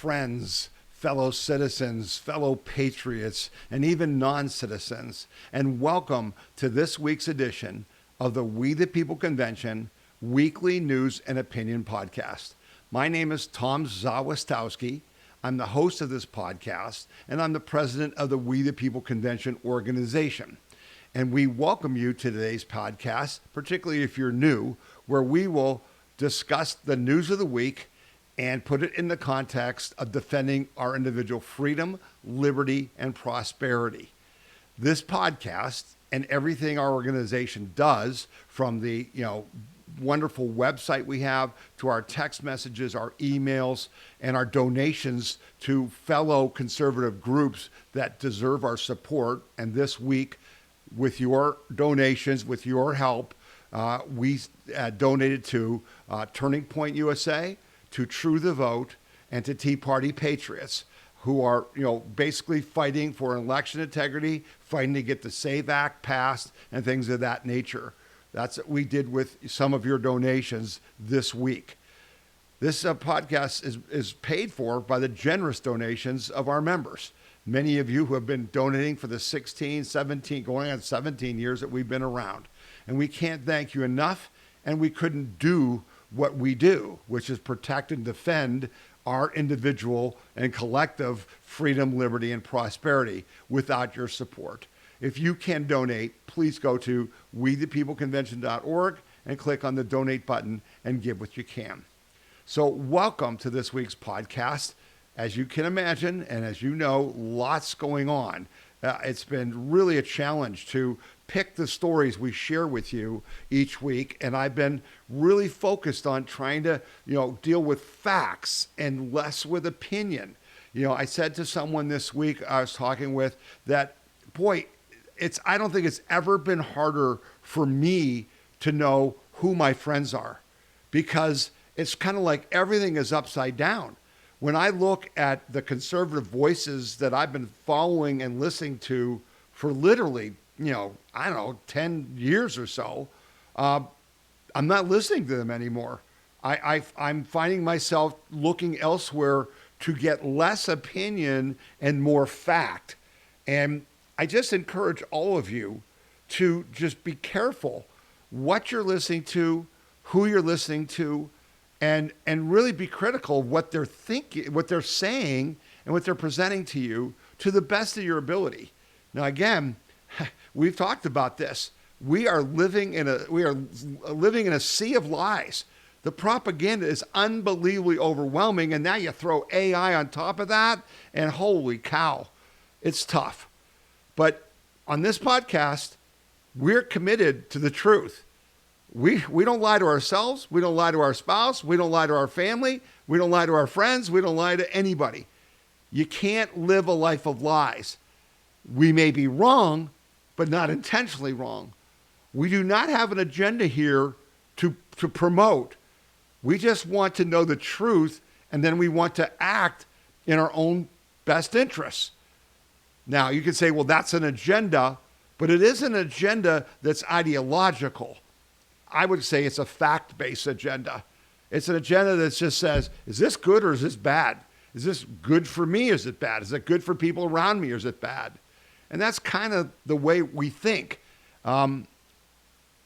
friends, fellow citizens, fellow patriots, and even non-citizens, and welcome to this week's edition of the We the People Convention Weekly News and Opinion Podcast. My name is Tom Zawistowski. I'm the host of this podcast, and I'm the president of the We the People Convention organization. And we welcome you to today's podcast, particularly if you're new, where we will discuss the news of the week and put it in the context of defending our individual freedom, liberty, and prosperity. This podcast and everything our organization does, from the wonderful website we have to our text messages, our emails, and our donations to fellow conservative groups that deserve our support. And this week, with your donations, with your help, we donated to Turning Point USA, to True the Vote, and to Tea Party Patriots, who are, basically fighting for election integrity, fighting to get the SAVE Act passed, and things of that nature. That's what we did with some of your donations this week. This podcast is paid for by the generous donations of our members. Many of you who have been donating for the 16, 17, going on 17 years that we've been around. And we can't thank you enough, and we couldn't do what we do, which is protect and defend our individual and collective freedom, liberty, and prosperity without your support. If you can donate, please go to wethepeopleconvention.org and click on the donate button and give what you can. So welcome to this week's podcast. As you can imagine, and as you know, lots going on. It's been really a challenge to pick the stories we share with you each week, and I've been really focused on trying to, deal with facts and less with opinion. I said to someone this week I was talking with that, boy, I don't think it's ever been harder for me to know who my friends are, because it's kind of like everything is upside down. When I look at the conservative voices that I've been following and listening to for literally, 10 years or so, I'm not listening to them anymore. I'm finding myself looking elsewhere to get less opinion and more fact. And I just encourage all of you to just be careful what you're listening to, who you're listening to, and really be critical of what they're thinking, what they're saying, and what they're presenting to you to the best of your ability. Now, again, we've talked about this. We are living in a sea of lies. The propaganda is unbelievably overwhelming, and now you throw AI on top of that, and holy cow, it's tough. But on this podcast, we're committed to the truth. We don't lie to ourselves. We don't lie to our spouse. We don't lie to our family. We don't lie to our friends. We don't lie to anybody. You can't live a life of lies. We may be wrong, but not intentionally wrong. We do not have an agenda here to promote. We just want to know the truth, and then we want to act in our own best interests. Now, you can say, well, that's an agenda, but it is an agenda that's ideological. I would say it's a fact-based agenda. It's an agenda that just says, is this good or is this bad? Is this good for me or is it bad? Is it good for people around me or is it bad? And that's kind of the way we think. I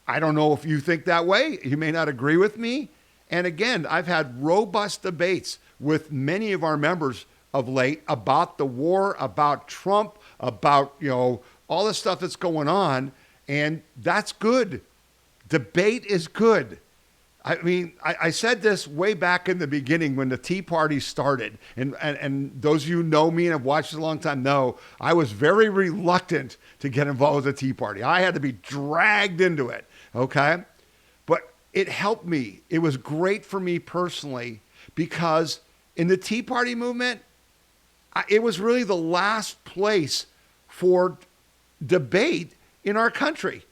don't know if you think that way. You may not agree with me. And again, I've had robust debates with many of our members of late about the war, about Trump, about, all the stuff that's going on. And that's good. Debate is good. I mean, I said this way back in the beginning when the Tea Party started. And those of you who know me and have watched it a long time know I was very reluctant to get involved with the Tea Party. I had to be dragged into it, okay? But it helped me. It was great for me personally because in the Tea Party movement, it was really the last place for debate in our country.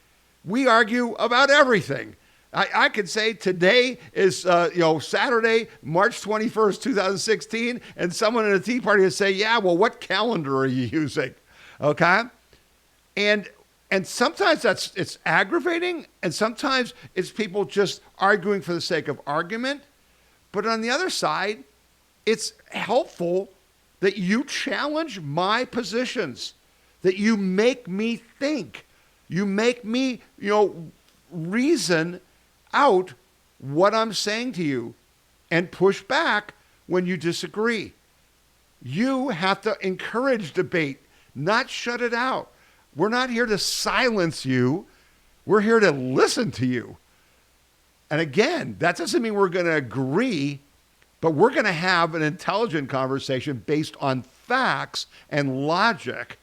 We argue about everything. I could say today is, Saturday, March 21st, 2016, and someone in a Tea Party would say, yeah, well, what calendar are you using? Okay? And sometimes it's aggravating, and sometimes it's people just arguing for the sake of argument. But on the other side, it's helpful that you challenge my positions, that you make me think, you make me, reason out what I'm saying to you and push back when you disagree. You have to encourage debate, not shut it out. We're not here to silence you. We're here to listen to you. And again, that doesn't mean we're going to agree, but we're going to have an intelligent conversation based on facts and logic.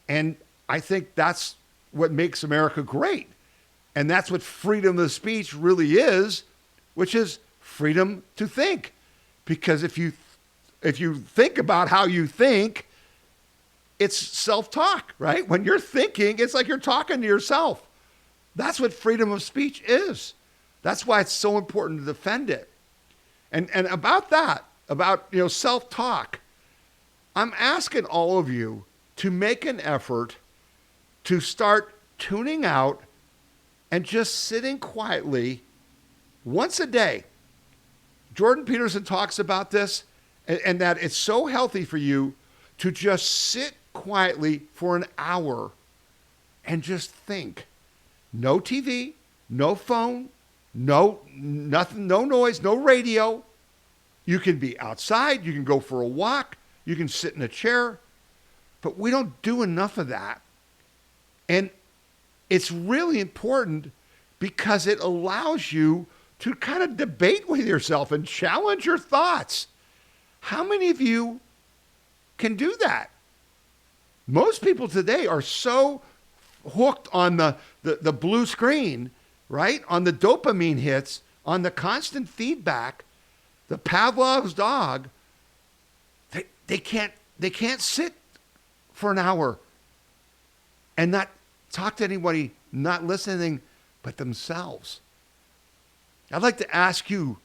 And I think that's what makes America great. And that's what freedom of speech really is, which is freedom to think. Because if you think about how you think, it's self-talk, right? When you're thinking, it's like you're talking to yourself. That's what freedom of speech is. That's why it's so important to defend it. And about that, about self-talk, I'm asking all of you to make an effort to start tuning out and just sitting quietly once a day. Jordan Peterson talks about this, and that it's so healthy for you to just sit quietly for an hour and just think. No TV, no phone, no nothing, no noise, no radio. You can be outside, you can go for a walk, you can sit in a chair, but we don't do enough of that. And it's really important because it allows you to kind of debate with yourself and challenge your thoughts. How many of you can do that? Most people today are so hooked on the blue screen, right? On the dopamine hits, on the constant feedback, the Pavlov's dog, they can't sit for an hour and not talk to anybody, not listening, but themselves. I'd like to ask you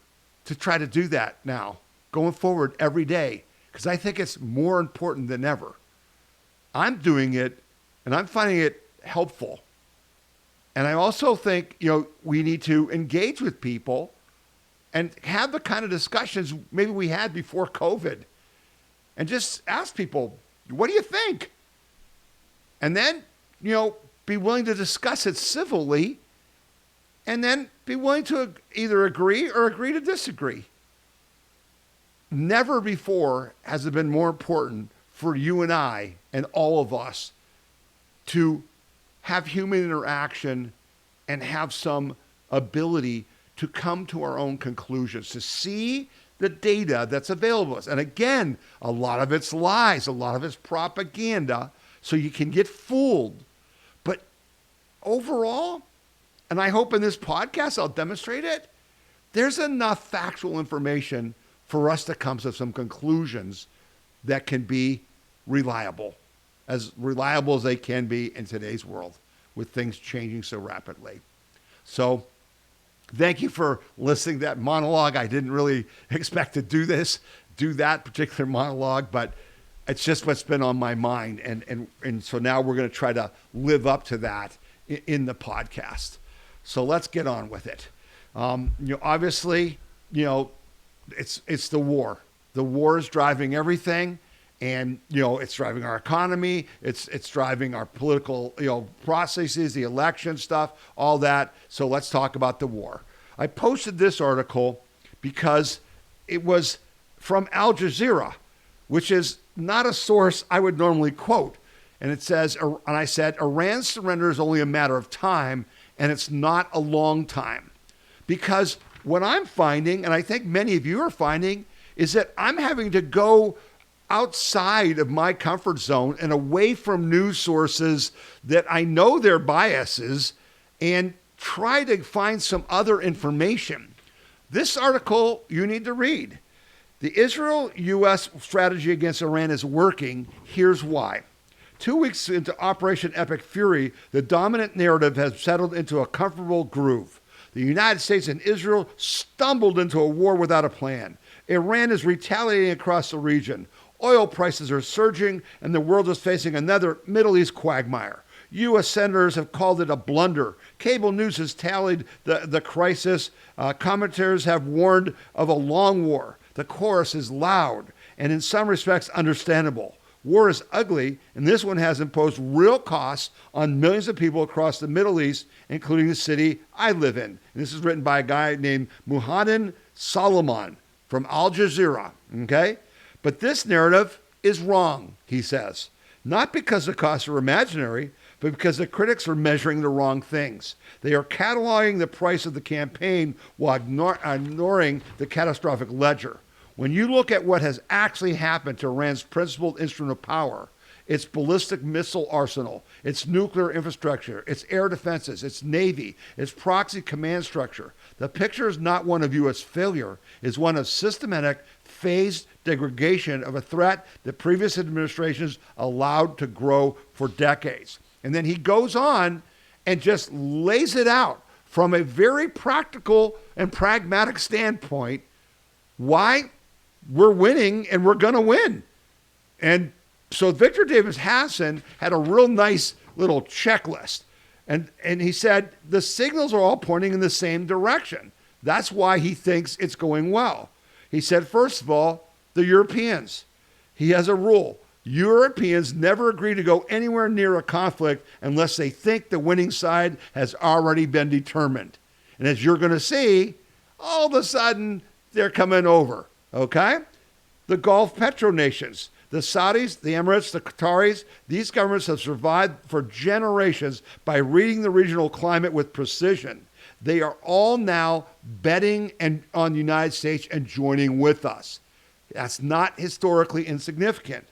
to try to do that now, going forward every day, because I think it's more important than ever. I'm doing it, and I'm finding it helpful. And I also think, we need to engage with people and have the kind of discussions maybe we had before COVID. And just ask people, what do you think? And then, be willing to discuss it civilly, and then be willing to either agree or agree to disagree. Never before has it been more important for you and I and all of us to have human interaction and have some ability to come to our own conclusions, to see the data that's available to us. And again, a lot of it's lies, a lot of it's propaganda, so you can get fooled. But overall, and I hope in this podcast I'll demonstrate it, there's enough factual information for us to come to some conclusions that can be reliable as they can be in today's world with things changing so rapidly. So thank you for listening to that monologue. I didn't really expect to do that particular monologue, but it's just what's been on my mind. And so now we're going to try to live up to that in the podcast. So let's get on with it. Obviously, it's the war. The war is driving everything. And, it's driving our economy. It's driving our political, processes, the election stuff, all that. So let's talk about the war. I posted this article because it was from Al Jazeera, which is not a source I would normally quote. And it says, and I said, Iran's surrender is only a matter of time, and it's not a long time. Because what I'm finding, and I think many of you are finding, is that I'm having to go outside of my comfort zone and away from news sources that I know their biases and try to find some other information. This article you need to read. The Israel-U.S. strategy against Iran is working. Here's why. 2 weeks into Operation Epic Fury, the dominant narrative has settled into a comfortable groove. The United States and Israel stumbled into a war without a plan. Iran is retaliating across the region. Oil prices are surging, and the world is facing another Middle East quagmire. U.S. senators have called it a blunder. Cable news has tallied the crisis. Commentators have warned of a long war. The chorus is loud and in some respects understandable. War is ugly, and this one has imposed real costs on millions of people across the Middle East, including the city I live in. And this is written by a guy named Muhammad Salman from Al Jazeera, okay? But this narrative is wrong, he says. Not because the costs are imaginary, but because the critics are measuring the wrong things. They are cataloging the price of the campaign while ignoring the catastrophic ledger. When you look at what has actually happened to Iran's principal instrument of power, its ballistic missile arsenal, its nuclear infrastructure, its air defenses, its navy, its proxy command structure, the picture is not one of U.S. failure, it's one of systematic, phased degradation of a threat that previous administrations allowed to grow for decades. And then he goes on and just lays it out from a very practical and pragmatic standpoint why we're winning and we're going to win. And so Victor Davis Hanson had a real nice little checklist. And he said the signals are all pointing in the same direction. That's why he thinks it's going well. He said, first of all, the Europeans. He has a rule. Europeans never agree to go anywhere near a conflict unless they think the winning side has already been determined. And as you're going to see, all of a sudden, they're coming over, okay? The Gulf petronations, the Saudis, the Emirates, the Qataris, these governments have survived for generations by reading the regional climate with precision. They are all now betting on the United States and joining with us. That's not historically insignificant.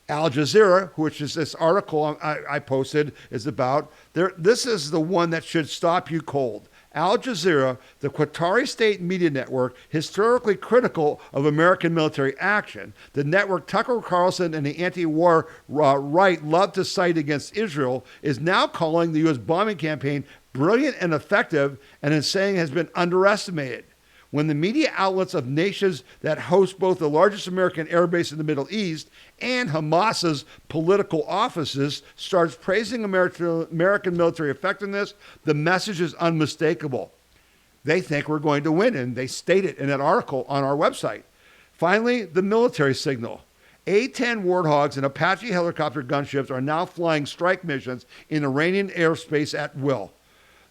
Al Jazeera, which is this article I posted, is about, this is the one that should stop you cold. Al Jazeera, the Qatari state media network, historically critical of American military action, the network Tucker Carlson and the anti-war right love to cite against Israel, is now calling the U.S. bombing campaign brilliant and effective, and is saying has been underestimated. When the media outlets of nations that host both the largest American air base in the Middle East and Hamas's political offices starts praising American military effectiveness, the message is unmistakable. They think we're going to win, and they state it in an article on our website. Finally, the military signal. A-10 Warthogs and Apache helicopter gunships are now flying strike missions in Iranian airspace at will.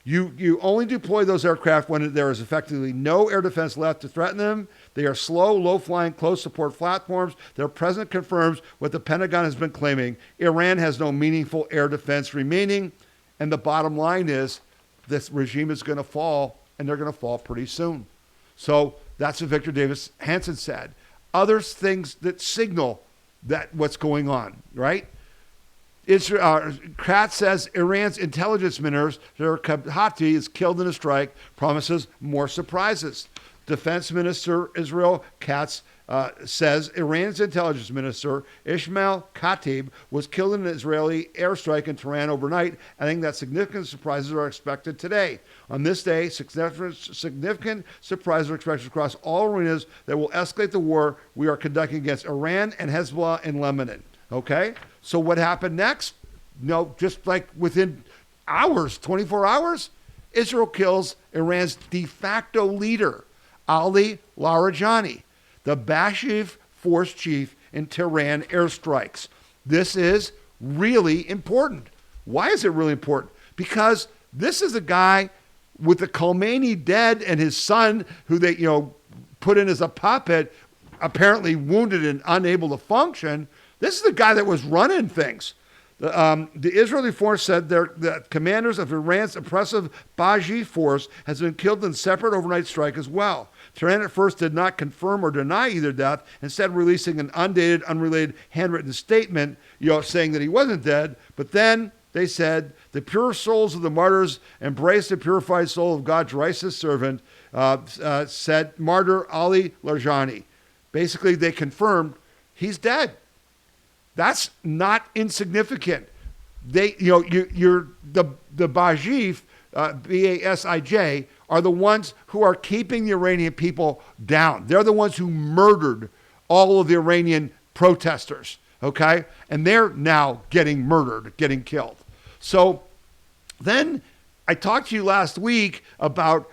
You only deploy those aircraft when there is effectively no air defense left to threaten them. They are slow, low-flying, close support platforms. Their presence confirms what the Pentagon has been claiming. Iran has no meaningful air defense remaining. And the bottom line is this regime is going to fall, and they're going to fall pretty soon. So that's what Victor Davis Hanson said. Other things that signal that what's going on, right? Kratz says Iran's intelligence minister, Hati, is killed in a strike, promises more surprises. Defense Minister Israel Katz says Iran's intelligence minister, Ismail Khatib, was killed in an Israeli airstrike in Tehran overnight, adding that significant surprises are expected today. On this day, significant surprises are expected across all arenas that will escalate the war we are conducting against Iran and Hezbollah in Lebanon. Okay? So what happened next? No, just like within hours, 24 hours, Israel kills Iran's de facto leader, Ali Larijani, the Bashir force chief in Tehran airstrikes. This is really important. Why is it really important? Because this is a guy with the Khomeini dead and his son, who they put in as a puppet, apparently wounded and unable to function. This is the guy that was running things. The Israeli force said the commanders of Iran's oppressive Bashir force has been killed in separate overnight strike as well. Tehran at first did not confirm or deny either death, instead releasing an undated, unrelated handwritten statement, saying that he wasn't dead. But then they said the pure souls of the martyrs embrace the purified soul of God's righteous servant, said martyr Ali Larijani. Basically, they confirmed he's dead. That's not insignificant. You're the Bajif, B-A-S-I-J, are the ones who are keeping the Iranian people down. They're the ones who murdered all of the Iranian protesters, okay? And they're now getting murdered, getting killed. So then I talked to you last week about,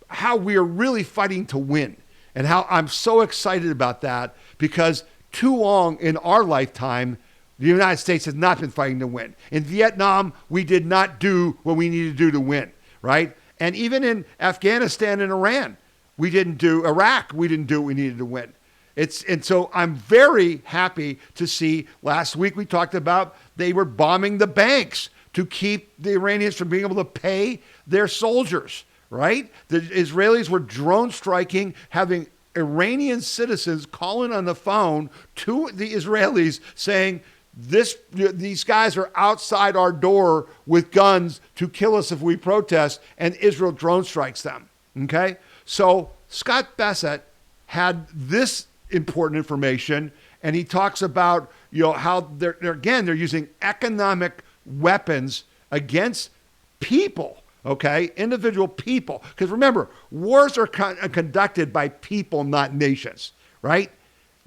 how we are really fighting to win. and how I'm so excited about that, because too long in our lifetime, the United States has not been fighting to win. In Vietnam, we did not do what we needed to do to win, right? And even in Afghanistan and Iran, we didn't do Iraq. We didn't do what we needed to win. And so I'm very happy to see last week we talked about they were bombing the banks to keep the Iranians from being able to pay their soldiers, right? The Israelis were drone striking, having Iranian citizens calling on the phone to the Israelis saying, these guys are outside our door with guns to kill us if we protest, and Israel drone strikes them. Okay? So Scott Bessent had this important information, and he talks about how they're using economic weapons against people. Okay, individual people. Because remember, wars are conducted by people, not nations, right?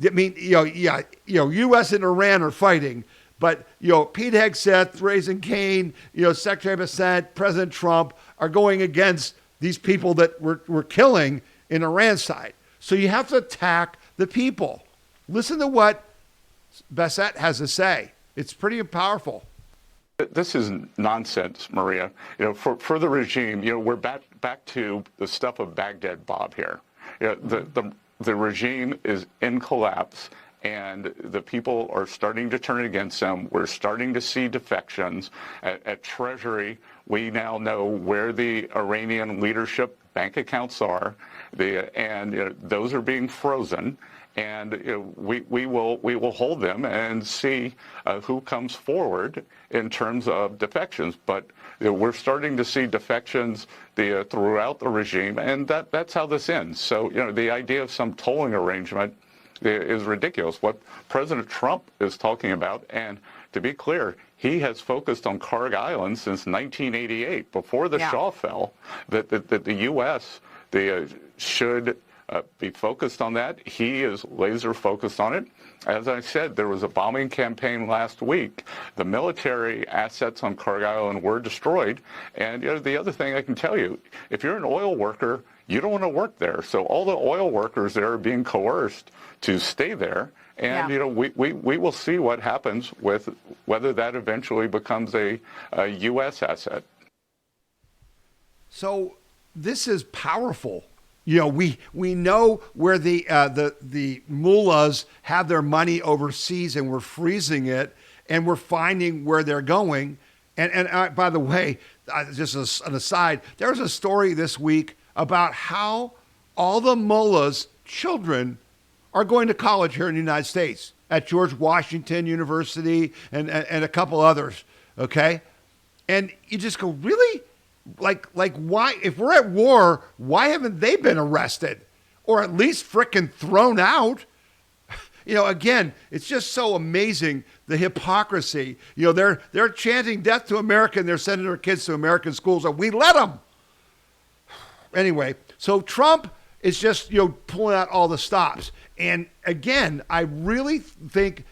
I mean, U.S. and Iran are fighting, but Pete Hegseth, Raising Cane, Secretary of Bessent, President Trump are going against these people that we're killing in Iran's side. So you have to attack the people. Listen to what Bessent has to say. It's pretty powerful. This is nonsense, Maria. For the regime, we're back to the stuff of Baghdad Bob here. The regime is in collapse, and the people are starting to turn against them. We're starting to see defections. At Treasury, we now know where the Iranian leadership bank accounts are, and those are being frozen. And we will hold them and see who comes forward in terms of defections. But we're starting to see defections throughout the regime, and that's how this ends. So the idea of some tolling arrangement is ridiculous. What President Trump is talking about, and to be clear, he has focused on Kharg Island since 1988, before the Shah fell, that the U.S. should be focused on that. He is laser focused on it. As I said, there was a bombing campaign last week. The military assets on Kharg Island were destroyed. And the other thing I can tell you, if you're an oil worker, you don't want to work there. So all the oil workers there are being coerced to stay there. And we will see what happens with whether that eventually becomes a U.S. asset. So this is powerful. We know where the mullahs have their money overseas, and we're freezing it, and we're finding where they're going. And by the way, just as an aside, there was a story this week about how all the mullahs' children are going to college here in the United States at George Washington University and a couple others. Okay, and you just go, really? Like why, if we're at war, why haven't they been arrested or at least frickin' thrown out? Again, it's just so amazing, the hypocrisy. They're chanting death to America, and they're sending their kids to American schools, and we let them. Anyway, so Trump is just, pulling out all the stops. And again, I really think,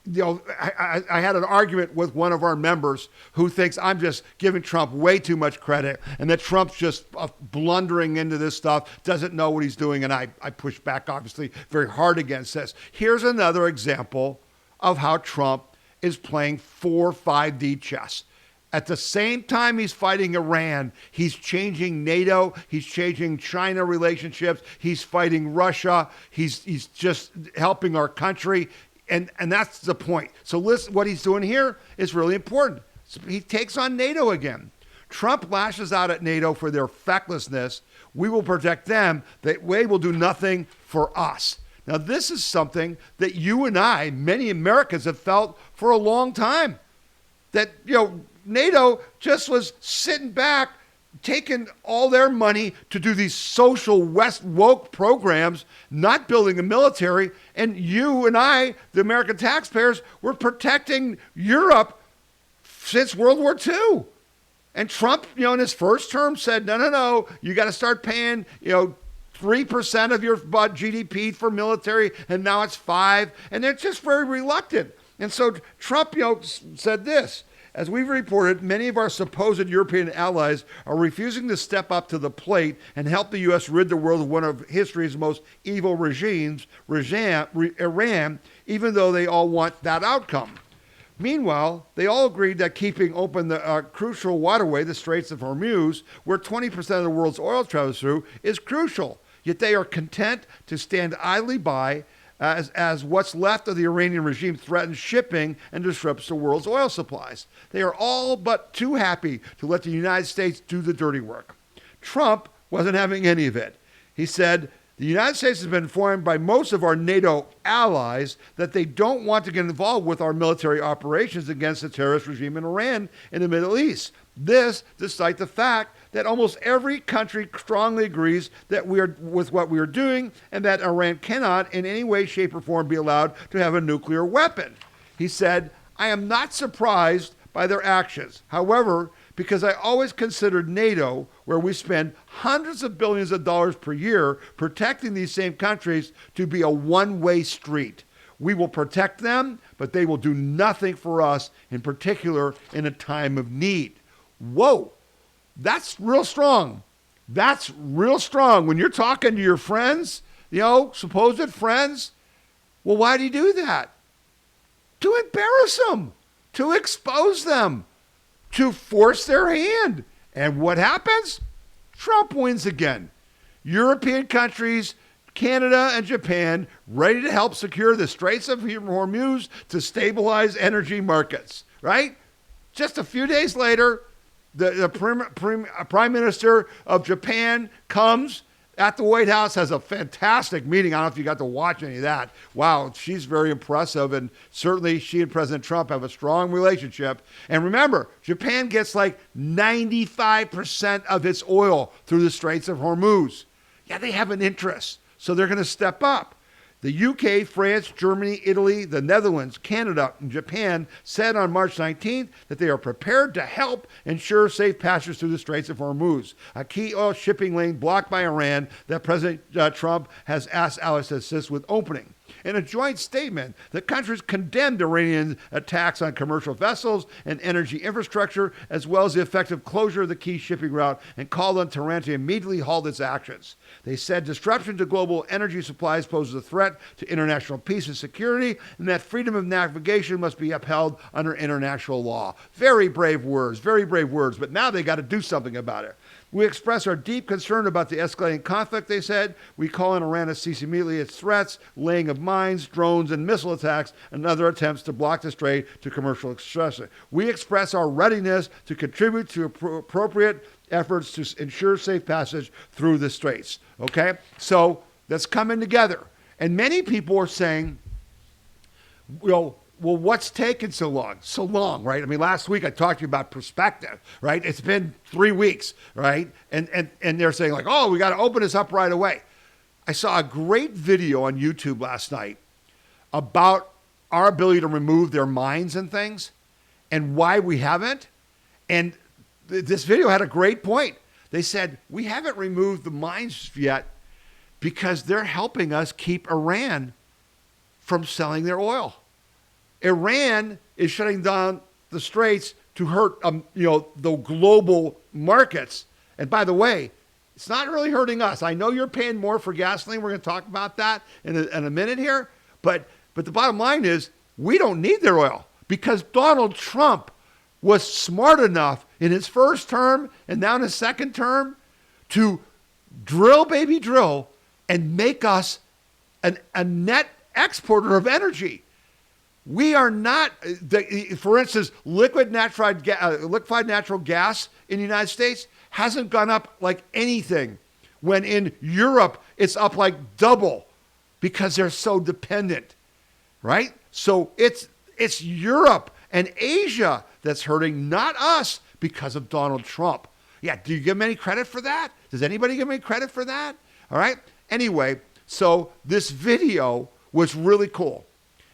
I had an argument with one of our members who thinks I'm just giving Trump way too much credit, and that Trump's just blundering into this stuff, doesn't know what he's doing. And I push back, obviously, very hard against this. Here's another example of how Trump is playing 5D chess. At the same time he's fighting Iran, he's changing NATO, he's changing China relationships, he's fighting Russia, he's just helping our country. And that's the point. So listen, what he's doing here is really important. So he takes on NATO again. Trump lashes out at NATO for their fecklessness. We will protect them. They will do nothing for us. Now, this is something that you and I, many Americans, have felt for a long time. That, NATO just was sitting back, taking all their money to do these social West woke programs, not building a military. And you and I, the American taxpayers, were protecting Europe since World War II. And Trump, in his first term said, no, you got to start paying, 3% of your GDP for military, and now it's 5%. And they're just very reluctant. And so Trump, said this, As we've reported, many of our supposed European allies are refusing to step up to the plate and help the U.S. rid the world of one of history's most evil regimes, Iran, even though they all want that outcome. Meanwhile, they all agreed that keeping open the crucial waterway, the Straits of Hormuz, where 20% of the world's oil travels through, is crucial. Yet they are content to stand idly by as what's left of the Iranian regime threatens shipping and disrupts the world's oil supplies. They are all but too happy to let the United States do the dirty work. Trump wasn't having any of it. He said, the United States has been informed by most of our NATO allies that they don't want to get involved with our military operations against the terrorist regime in Iran in the Middle East. This, despite the fact that almost every country strongly agrees that with what we are doing and that Iran cannot in any way, shape, or form be allowed to have a nuclear weapon. He said, I am not surprised by their actions. However, because I always considered NATO, where we spend hundreds of billions of dollars per year protecting these same countries, to be a one-way street. We will protect them, but they will do nothing for us, in particular in a time of need. Whoa, that's real strong. That's real strong. When you're talking to your friends, supposed friends, well, why do you do that? To embarrass them, to expose them, to force their hand. And what happens? Trump wins again. European countries, Canada and Japan, ready to help secure the Straits of Hormuz to stabilize energy markets, right? Just a few days later, the Prime Minister of Japan comes at the White House, has a fantastic meeting. I don't know if you got to watch any of that. Wow, she's very impressive. And certainly she and President Trump have a strong relationship. And remember, Japan gets like 95% of its oil through the Straits of Hormuz. Yeah, they have an interest. So they're going to step up. The UK, France, Germany, Italy, the Netherlands, Canada, and Japan said on March 19th that they are prepared to help ensure safe passage through the Straits of Hormuz, a key oil shipping lane blocked by Iran that President Trump has asked allies to assist with opening. In a joint statement, the countries condemned Iranian attacks on commercial vessels and energy infrastructure, as well as the effective closure of the key shipping route, and called on Tehran to immediately halt its actions. They said disruption to global energy supplies poses a threat to international peace and security, and that freedom of navigation must be upheld under international law. Very brave words, but now they got to do something about it. We express our deep concern about the escalating conflict, they said. We call on Iran to cease immediately its threats, laying of mines, drones, and missile attacks, and other attempts to block the strait to commercial expression. We express our readiness to contribute to appropriate efforts to ensure safe passage through the straits. Okay? So that's coming together. And many people are saying, well, what's taken so long? So long, right? I mean, last week I talked to you about perspective, right? It's been 3 weeks, right? And they're saying like, oh, we got to open this up right away. I saw a great video on YouTube last night about our ability to remove their mines and things and why we haven't. And this video had a great point. They said, we haven't removed the mines yet because they're helping us keep Iran from selling their oil. Iran is shutting down the straits to hurt, the global markets. And by the way, it's not really hurting us. I know you're paying more for gasoline. We're going to talk about that in a minute here. But the bottom line is we don't need their oil because Donald Trump was smart enough in his first term and now in his second term to drill, baby, drill, and make us a net exporter of energy. We are not, for instance, liquefied natural gas in the United States hasn't gone up like anything, when in Europe it's up like double because they're so dependent, right? So it's Europe and Asia that's hurting, not us, because of Donald Trump. Yeah, do you give him any credit for that? Does anybody give me credit for that? All right. Anyway, so this video was really cool.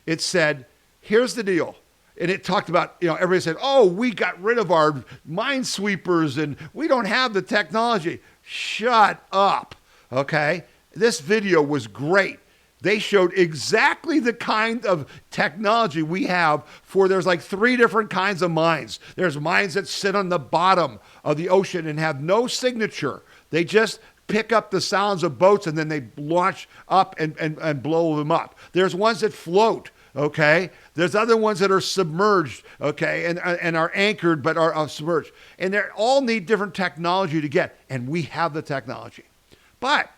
It said, here's the deal. And it talked about, everybody said, oh, we got rid of our minesweepers and we don't have the technology. Shut up, okay? This video was great. They showed exactly the kind of technology we have for there's like 3 different kinds of mines. There's mines that sit on the bottom of the ocean and have no signature. They just pick up the sounds of boats and then they launch up and blow them up. There's ones that float, okay? There's other ones that are submerged, okay, and are anchored but are submerged. And they all need different technology to get, and we have the technology. But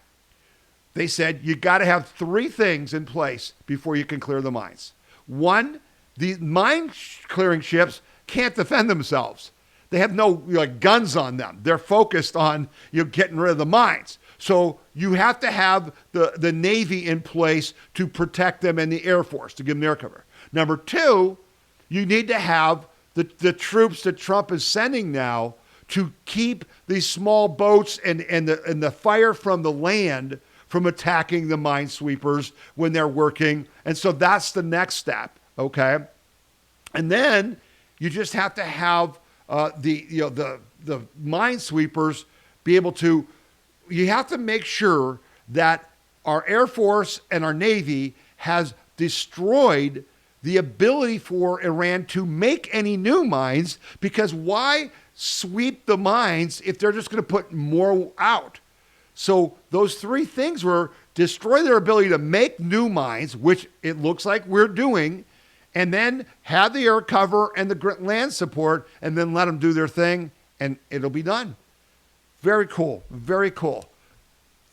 they said you got to have 3 things in place before you can clear the mines. 1, the mine clearing ships can't defend themselves. They have no guns on them. They're focused on getting rid of the mines. So you have to have the Navy in place to protect them and the Air Force to give them air cover. Number 2, you need to have the troops that Trump is sending now to keep these small boats and the fire from the land from attacking the minesweepers when they're working. And so that's the next step, okay? And then you just have to have the minesweepers be able to, you have to make sure that our Air Force and our Navy has destroyed the ability for Iran to make any new mines, because why sweep the mines if they're just going to put more out? So those 3 things were destroy their ability to make new mines, which it looks like we're doing, and then have the air cover and the land support, and then let them do their thing, and it'll be done. Very cool. Very cool.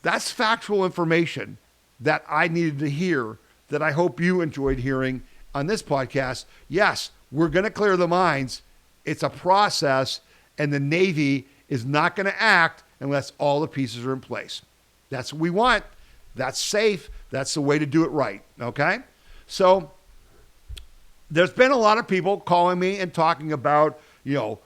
That's factual information that I needed to hear, that I hope you enjoyed hearing on this podcast. Yes, we're going to clear the mines. It's a process, and the Navy is not going to act unless all the pieces are in place. That's what we want. That's safe. That's the way to do it right. Okay? So there's been a lot of people calling me and talking about, the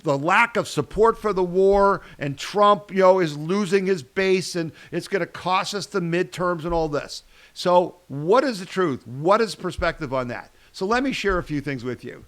lack of support for the war, and Trump, is losing his base, and it's going to cost us the midterms and all this. So what is the truth? What is perspective on that? So let me share a few things with you.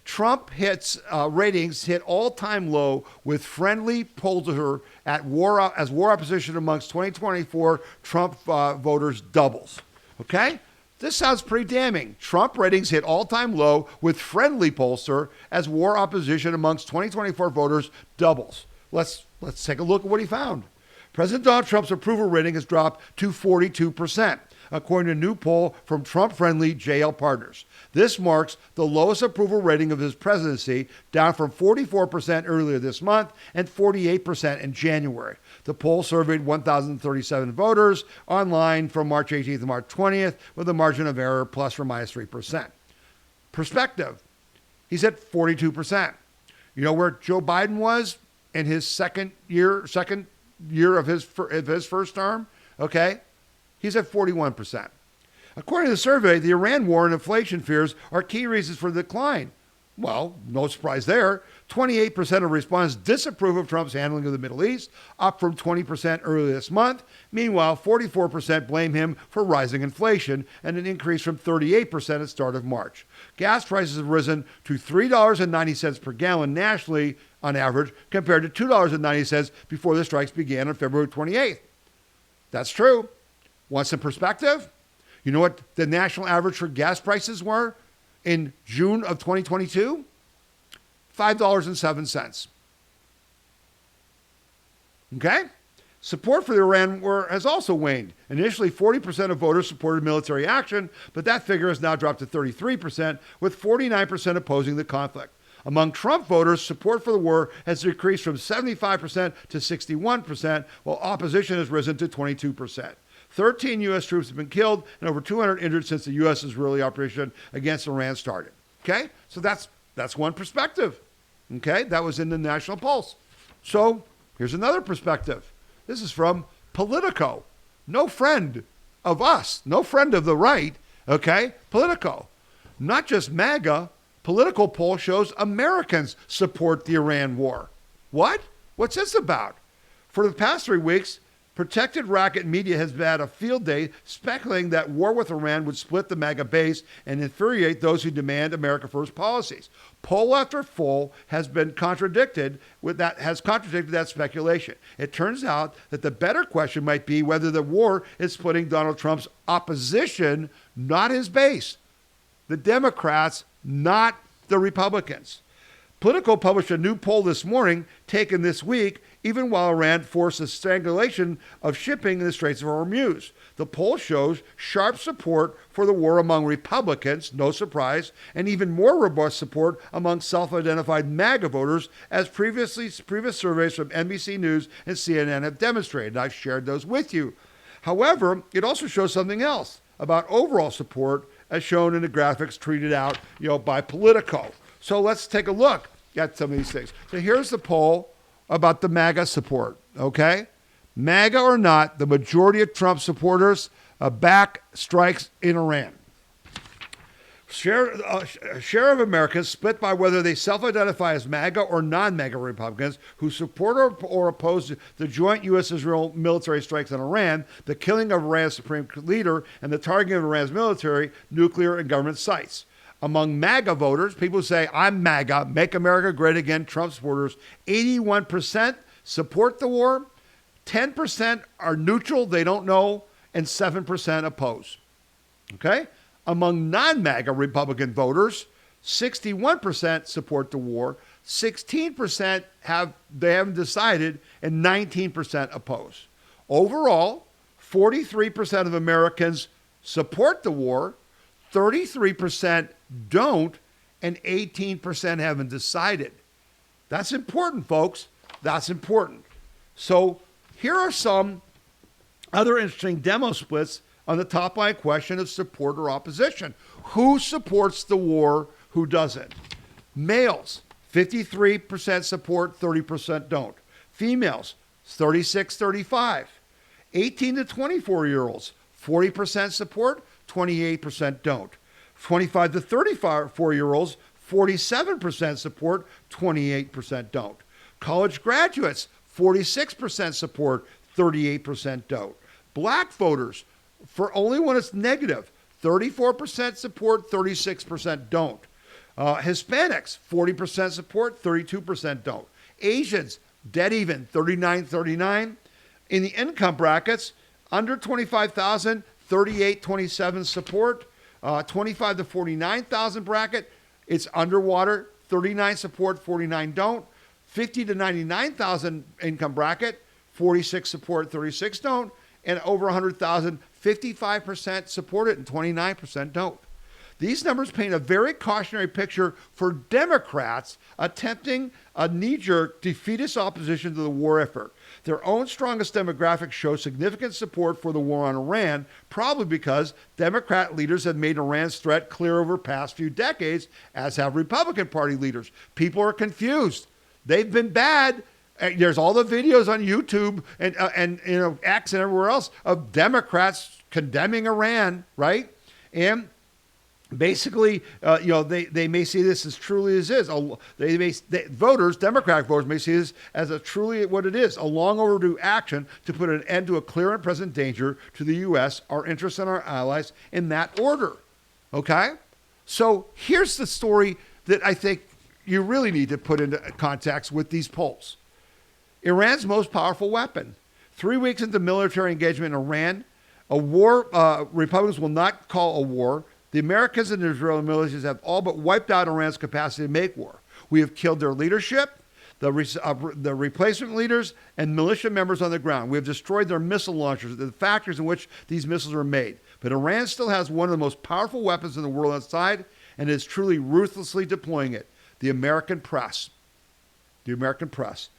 Trump ratings hit all-time low with friendly pollster as war opposition amongst 2024 Trump voters doubles. Okay? This sounds pretty damning. Trump ratings hit all-time low with friendly pollster as war opposition amongst 2024 voters doubles. Let's take a look at what he found. President Donald Trump's approval rating has dropped to 42%. According to a new poll from Trump-friendly JL Partners. This marks the lowest approval rating of his presidency, down from 44% earlier this month and 48% in January. The poll surveyed 1,037 voters online from March 18th to March 20th with a margin of error plus or minus 3%. Perspective, he's at 42%. You know where Joe Biden was in his second year of his first term? Okay. He's at 41%. According to the survey, the Iran war and inflation fears are key reasons for the decline. Well, no surprise there. 28% of respondents disapprove of Trump's handling of the Middle East, up from 20% earlier this month. Meanwhile, 44% blame him for rising inflation, and an increase from 38% at the start of March. Gas prices have risen to $3.90 per gallon nationally on average, compared to $2.90 before the strikes began on February 28th. That's true. Want some perspective? You know what the national average for gas prices were in June of 2022? $5.07. Okay? Support for the Iran war has also waned. Initially, 40% of voters supported military action, but that figure has now dropped to 33%, with 49% opposing the conflict. Among Trump voters, support for the war has decreased from 75% to 61%, while opposition has risen to 22%. 13 U.S. troops have been killed and over 200 injured since the U.S. Israeli operation against Iran started. Okay? So that's one perspective. Okay? That was in the National Pulse. So here's another perspective. This is from Politico. No friend of us. No friend of the right. Okay? Politico. Not just MAGA. Political poll shows Americans support the Iran war. What? What's this about? For the past 3 weeks, Protected racket media has had a field day speculating that war with Iran would split the MAGA base and infuriate those who demand America First policies. Poll after poll has contradicted that speculation. It turns out that the better question might be whether the war is splitting Donald Trump's opposition, not his base. The Democrats, not the Republicans. Politico published a new poll this morning, taken this week, even while Iran forced the strangulation of shipping in the Straits of Hormuz. The poll shows sharp support for the war among Republicans, no surprise, and even more robust support among self-identified MAGA voters, as previous surveys from NBC News and CNN have demonstrated. I've shared those with you. However, it also shows something else about overall support, as shown in the graphics tweeted out, by Politico. So let's take a look at some of these things. So here's the poll about the MAGA support, okay? MAGA or not, the majority of Trump supporters back strikes in Iran. Share of Americans split by whether they self-identify as MAGA or non-MAGA Republicans who support or oppose the joint U.S.-Israel military strikes on Iran, the killing of Iran's supreme leader, and the targeting of Iran's military, nuclear, and government sites. Among MAGA voters, people who say, I'm MAGA, make America great again, Trump supporters, 81% support the war, 10% are neutral, they don't know, and 7% oppose. Okay? Among non-MAGA Republican voters, 61% support the war, 16% haven't decided, and 19% oppose. Overall, 43% of Americans support the war, 33% don't, and 18% haven't decided. That's important, folks. That's important. So here are some other interesting demo splits on the top line question of support or opposition. Who supports the war? Who doesn't? Males, 53% support, 30% don't. Females, 36-35. 18 to 24-year-olds, 40% support, 28% don't. 25 to 34-year-olds, 47% support, 28% don't. College graduates, 46% support, 38% don't. Black voters, for only when it's negative, 34% support, 36% don't. Hispanics, 40% support, 32% don't. Asians, dead even, 39-39. In the income brackets, under 25,000, 38-27 support. 25 to 49,000 bracket, it's underwater, 39 support, 49 don't. 50 to 99,000 income bracket, 46 support, 36 don't. And over 100,000, 55% support it and 29% don't. These numbers paint a very cautionary picture for Democrats attempting a knee-jerk defeatist opposition to the war effort. Their own strongest demographics show significant support for the war on Iran, probably because Democrat leaders have made Iran's threat clear over the past few decades, as have Republican Party leaders. People are confused. They've been bad. There's all the videos on YouTube and X and everywhere else of Democrats condemning Iran, right? And basically, they may see this as truly as is. Democratic voters may see this as a truly what it is, a long overdue action to put an end to a clear and present danger to the U.S., our interests, and our allies in that order. Okay? So here's the story that I think you really need to put into context with these polls. Iran's most powerful weapon. 3 weeks into military engagement in Iran, a war Republicans will not call a war. The Americans and the Israeli militias have all but wiped out Iran's capacity to make war. We have killed their leadership, the replacement leaders, and militia members on the ground. We have destroyed their missile launchers, the factories in which these missiles are made. But Iran still has one of the most powerful weapons in the world outside and is truly ruthlessly deploying it, the American press. The American press.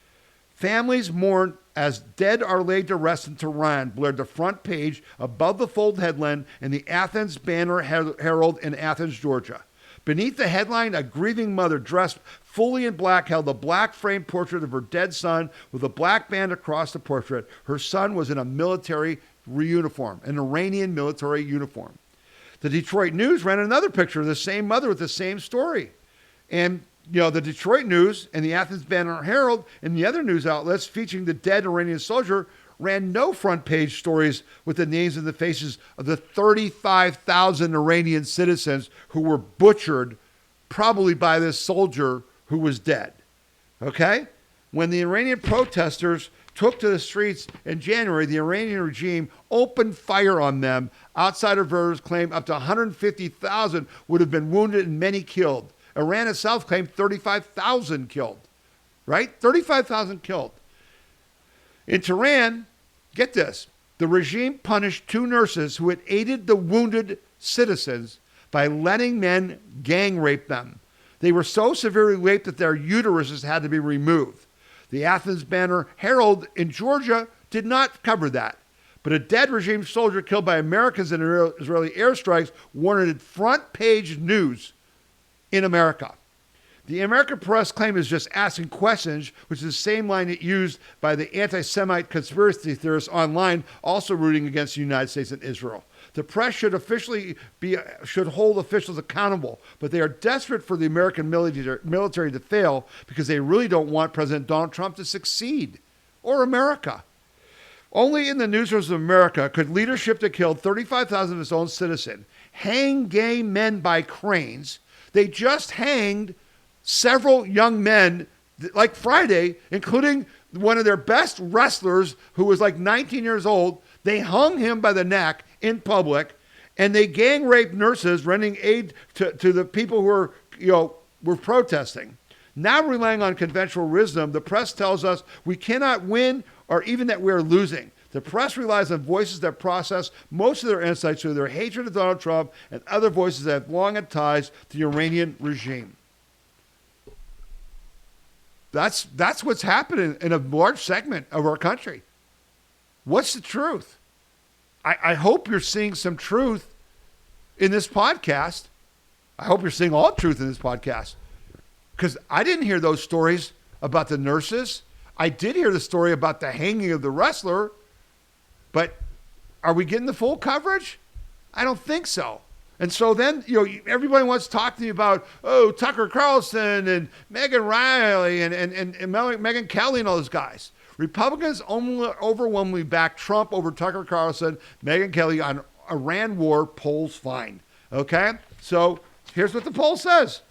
Families mourn as dead are laid to rest in Tehran, blared the front page above the fold headline in the Athens Banner Herald in Athens, Georgia. Beneath the headline, a grieving mother dressed fully in black held a black framed portrait of her dead son with a black band across the portrait. Her son was in a military uniform, an Iranian military uniform. The Detroit News ran another picture of the same mother with the same story. And the Detroit News and the Athens Banner Herald and the other news outlets featuring the dead Iranian soldier ran no front page stories with the names and the faces of the 35,000 Iranian citizens who were butchered, probably by this soldier who was dead. Okay? When the Iranian protesters took to the streets in January, the Iranian regime opened fire on them. Outsider observers claim up to 150,000 would have been wounded and many killed. Iran itself claimed 35,000 killed, right? 35,000 killed. In Tehran, get this, the regime punished 2 nurses who had aided the wounded citizens by letting men gang rape them. They were so severely raped that their uteruses had to be removed. The Athens Banner Herald in Georgia did not cover that. But a dead regime soldier killed by Americans in Israeli airstrikes warranted front page news in America. The American press claim is just asking questions, which is the same line it used by the anti-Semite conspiracy theorists online, also rooting against the United States and Israel. The press should hold officials accountable, but they are desperate for the American military to fail because they really don't want President Donald Trump to succeed, or America. Only in the newsrooms of America could leadership that killed 35,000 of its own citizens hang gay men by cranes. They just hanged several young men, like Friday, including one of their best wrestlers who was like 19 years old. They hung him by the neck in public, and they gang raped nurses, rendering aid to the people who were protesting. Now relying on conventional wisdom, the press tells us we cannot win or even that we're losing. The press relies on voices that process most of their insights through their hatred of Donald Trump and other voices that have long had ties to the Iranian regime. That's what's happening in a large segment of our country. What's the truth? I hope you're seeing some truth in this podcast. I hope you're seeing all truth in this podcast. Because I didn't hear those stories about the nurses. I did hear the story about the hanging of the wrestler. But are we getting the full coverage? I don't think so. And so then, everybody wants to talk to me about, Tucker Carlson and Megan Riley and Megyn Kelly and all those guys. Republicans overwhelmingly back Trump over Tucker Carlson, Megyn Kelly on Iran war, polls find. Okay? So here's what the poll says.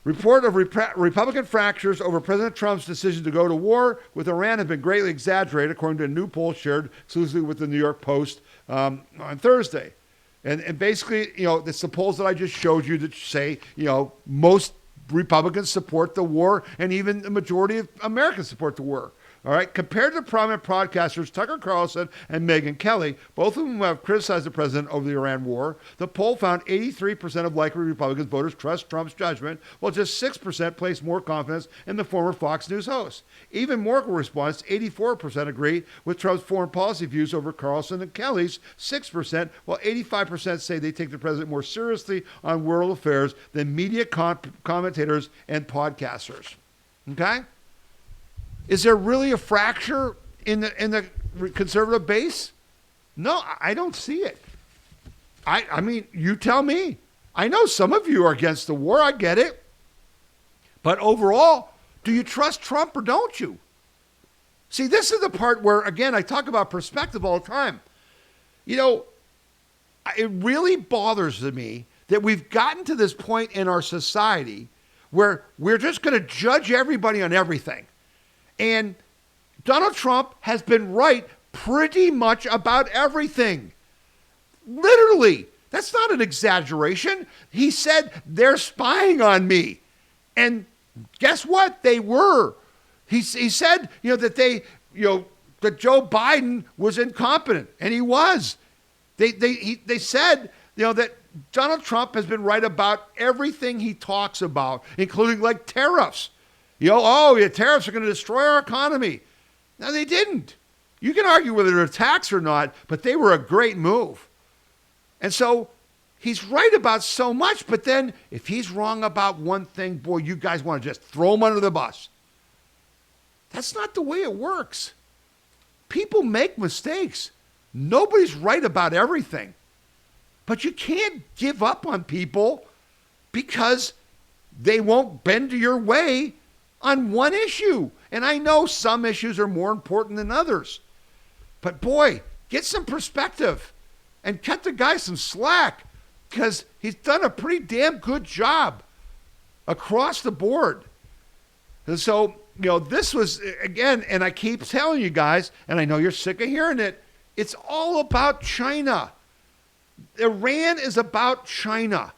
Report of Republican fractures over President Trump's decision to go to war with Iran have been greatly exaggerated, according to a new poll shared exclusively with the New York Post on Thursday. And basically, it's the polls that I just showed you that say, most Republicans support the war, and even the majority of Americans support the war. All right. Compared to prominent broadcasters Tucker Carlson and Megyn Kelly, both of whom have criticized the president over the Iran war, the poll found 83% of likely Republican voters trust Trump's judgment, while just 6% place more confidence in the former Fox News host. Even more response, 84% agree with Trump's foreign policy views over Carlson and Kelly's 6%, while 85% say they take the president more seriously on world affairs than media commentators and podcasters. Okay? Is there really a fracture in the conservative base? No, I don't see it. I mean, you tell me. I know some of you are against the war. I get it. But overall, do you trust Trump or don't you? See, this is the part where, again, I talk about perspective all the time. It really bothers me that we've gotten to this point in our society where we're just going to judge everybody on everything. And Donald Trump has been right pretty much about everything. Literally. That's not an exaggeration. He said, they're spying on me. And guess what? They were. He said, that that Joe Biden was incompetent. And he was. They said, that Donald Trump has been right about everything he talks about, including like tariffs. Tariffs are going to destroy our economy. No, they didn't. You can argue whether they're a tax or not, but they were a great move. And so he's right about so much, but then if he's wrong about one thing, boy, you guys want to just throw him under the bus. That's not the way it works. People make mistakes. Nobody's right about everything. But you can't give up on people because they won't bend to your way on one issue. And I know some issues are more important than others. But boy, get some perspective and cut the guy some slack, because he's done a pretty damn good job across the board. And so, this was, again, and I keep telling you guys, and I know you're sick of hearing it, it's all about China. Iran is about China.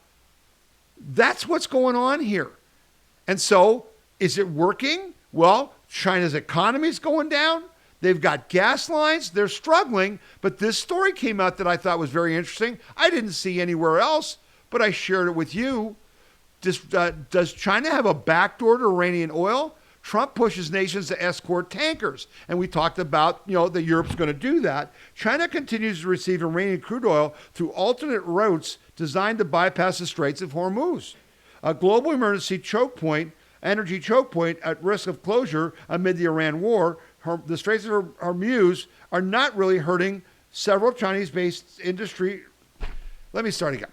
That's what's going on here. And so, is it working? Well, China's economy is going down. They've got gas lines. They're struggling. But this story came out that I thought was very interesting. I didn't see anywhere else, but I shared it with you. Does China have a backdoor to Iranian oil? Trump pushes nations to escort tankers. And we talked about, that Europe's going to do that. China continues to receive Iranian crude oil through alternate routes designed to bypass the Straits of Hormuz. A global emergency energy choke point at risk of closure amid the Iran war. The Straits of Hormuz are not really hurting several Chinese-based industry. Let me start again.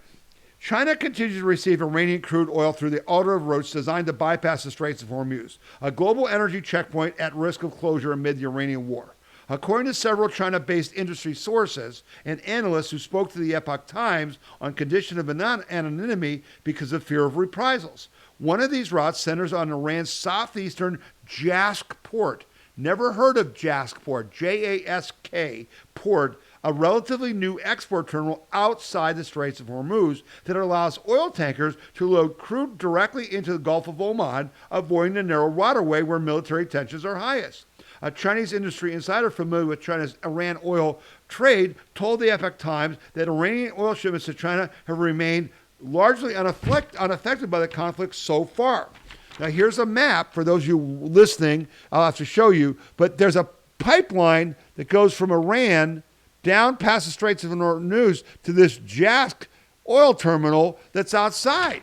China continues to receive Iranian crude oil through the alternate routes designed to bypass the Straits of Hormuz, a global energy checkpoint at risk of closure amid the Iranian war. According to several China-based industry sources and analysts who spoke to the Epoch Times on condition of anonymity because of fear of reprisals. One of these routes centers on Iran's southeastern Jask port. Never heard of Jask port, J-A-S-K port, a relatively new export terminal outside the Straits of Hormuz that allows oil tankers to load crude directly into the Gulf of Oman, avoiding the narrow waterway where military tensions are highest. A Chinese industry insider familiar with China's Iran oil trade told the Epoch Times that Iranian oil shipments to China have remained largely unaffected by the conflict so far. Now, here's a map for those of you listening. I'll have to show you, but there's a pipeline that goes from Iran down past the Straits of Hormuz to this Jask oil terminal that's outside.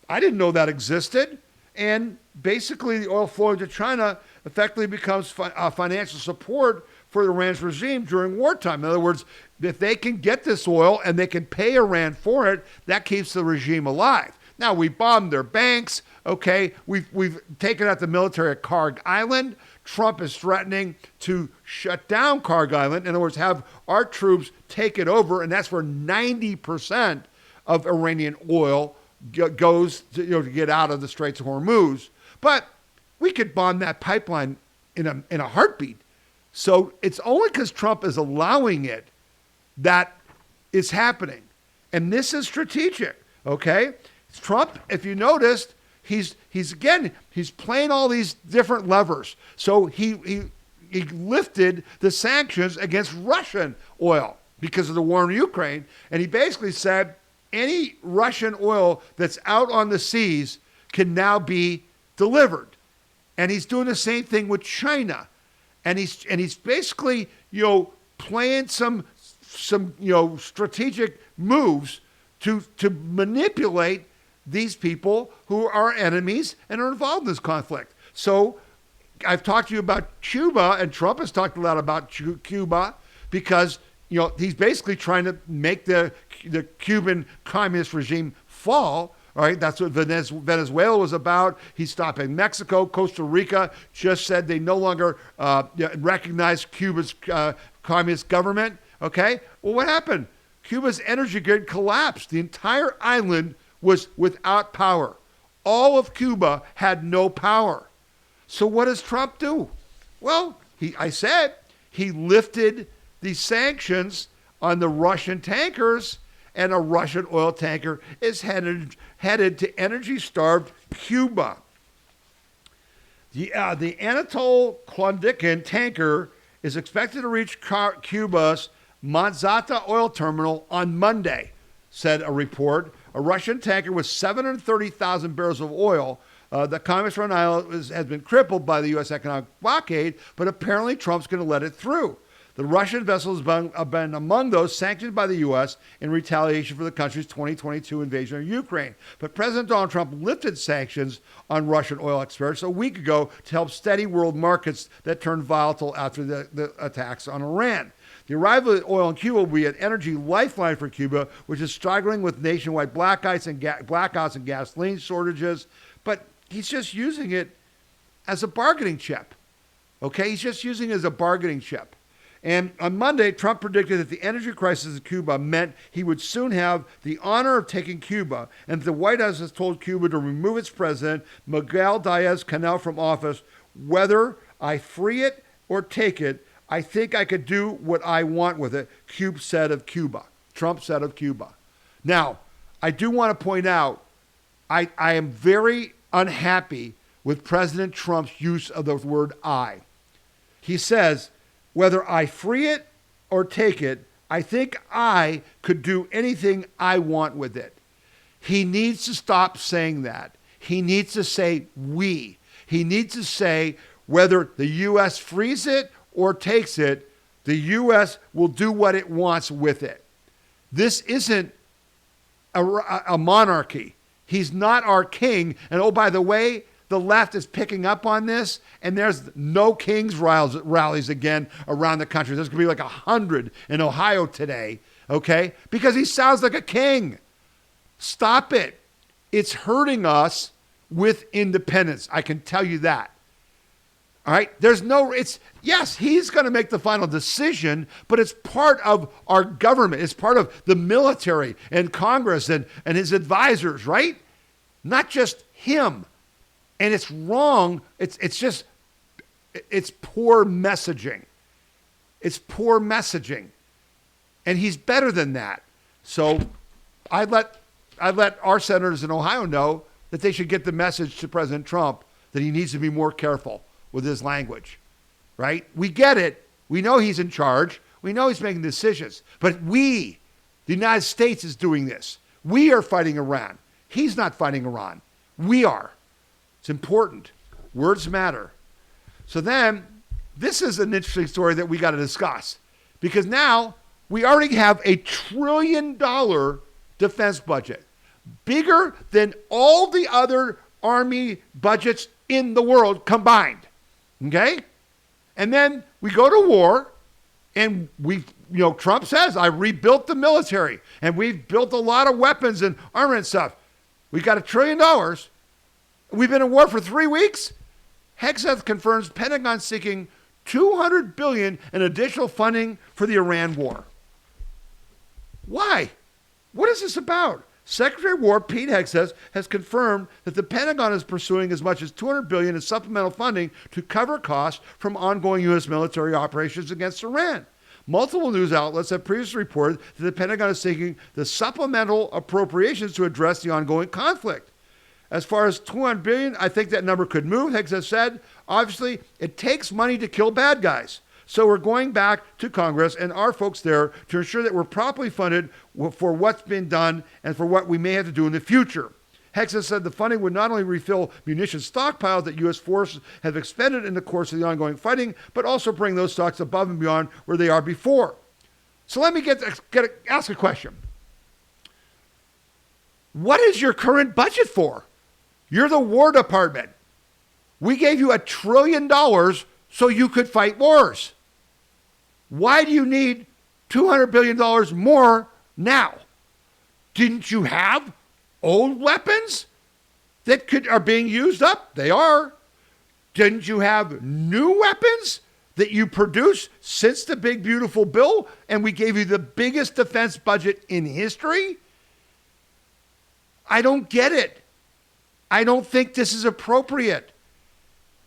I didn't know that existed. And basically, the oil flowing to China effectively becomes financial support for Iran's regime during wartime. In other words, if they can get this oil and they can pay Iran for it, that keeps the regime alive. Now, we bombed their banks, okay? We've taken out the military at Karg Island. Trump is threatening to shut down Karg Island. In other words, have our troops take it over, and that's where 90% of Iranian oil goes to get out of the Straits of Hormuz. But we could bomb that pipeline in a heartbeat. So it's only because Trump is allowing it that it's happening. And this is strategic, okay? Trump, if you noticed, he's playing all these different levers. So he lifted the sanctions against Russian oil because of the war in Ukraine. And he basically said any Russian oil that's out on the seas can now be delivered. And he's doing the same thing with China. And he's basically, playing some strategic moves to manipulate these people who are enemies and are involved in this conflict. So I've talked to you about Cuba, and Trump has talked a lot about Cuba because, he's basically trying to make the Cuban communist regime fall. All right, that's what Venezuela was about. He's stopping Mexico. Costa Rica just said they no longer recognize Cuba's communist government. Okay, well, what happened? Cuba's energy grid collapsed. The entire island was without power. All of Cuba had no power. So what does Trump do? Well, I said he lifted the sanctions on the Russian tankers, and a Russian oil tanker is headed to energy-starved Cuba. The Anatol Klondikin tanker is expected to reach Cuba's Manzata oil terminal on Monday, said a report. A Russian tanker with 730,000 barrels of oil. The communist-run island has been crippled by the U.S. economic blockade, but apparently Trump's going to let it through. The Russian vessel has been among those sanctioned by the U.S. in retaliation for the country's 2022 invasion of Ukraine. But President Donald Trump lifted sanctions on Russian oil exports a week ago to help steady world markets that turned volatile after the attacks on Iran. The arrival of oil in Cuba will be an energy lifeline for Cuba, which is struggling with nationwide blackouts and gasoline shortages. But he's just using it as a bargaining chip. Okay, he's just using it as a bargaining chip. And on Monday, Trump predicted that the energy crisis in Cuba meant he would soon have the honor of taking Cuba, and the White House has told Cuba to remove its president, Miguel Diaz-Canel, from office. Whether I free it or take it, I think I could do what I want with it, Trump said of Cuba. Now, I do want to point out, I am very unhappy with President Trump's use of the word I. He says, whether I free it or take it, I think I could do anything I want with it. He needs to stop saying that. He needs to say we. He needs to say whether the U.S. frees it or takes it, the U.S. will do what it wants with it. This isn't a monarchy. He's not our king. And oh, by the way, the left is picking up on this, and there's no Kings rallies again around the country. There's going to be like 100 in Ohio today, okay? Because he sounds like a king. Stop it. It's hurting us with independence. I can tell you that. All right? Yes, he's going to make the final decision, but it's part of our government. It's part of the military and Congress and his advisors, right? Not just him. And it's wrong. It's poor messaging. It's poor messaging. And he's better than that. So I'd let our senators in Ohio know that they should get the message to President Trump that he needs to be more careful with his language, right? We get it. We know he's in charge. We know he's making decisions. But the United States is doing this. We are fighting Iran. He's not fighting Iran. We are. It's important. Words matter. So then, this is an interesting story that we got to discuss, because now we already have $1 trillion defense budget, bigger than all the other Army budgets in the world combined. Okay? And then we go to war, and Trump says, I rebuilt the military, and we've built a lot of weapons and armament stuff. We got $1 trillion. We've been in war for 3 weeks. Hegseth confirms Pentagon seeking $200 billion in additional funding for the Iran war. Why? What is this about? Secretary of War Pete Hegseth has confirmed that the Pentagon is pursuing as much as $200 billion in supplemental funding to cover costs from ongoing U.S. military operations against Iran. Multiple news outlets have previously reported that the Pentagon is seeking the supplemental appropriations to address the ongoing conflict. As far as $200 billion, I think that number could move, Hegseth said. Obviously, it takes money to kill bad guys. So we're going back to Congress and our folks there to ensure that we're properly funded for what's been done and for what we may have to do in the future. Hegseth said the funding would not only refill munitions stockpiles that U.S. forces have expended in the course of the ongoing fighting, but also bring those stocks above and beyond where they are before. So let me ask a question. What is your current budget for? You're the War Department. We gave you $1 trillion so you could fight wars. Why do you need $200 billion more now? Didn't you have old weapons that are being used up? They are. Didn't you have new weapons that you produced since the big beautiful bill and we gave you the biggest defense budget in history? I don't get it. I don't think this is appropriate.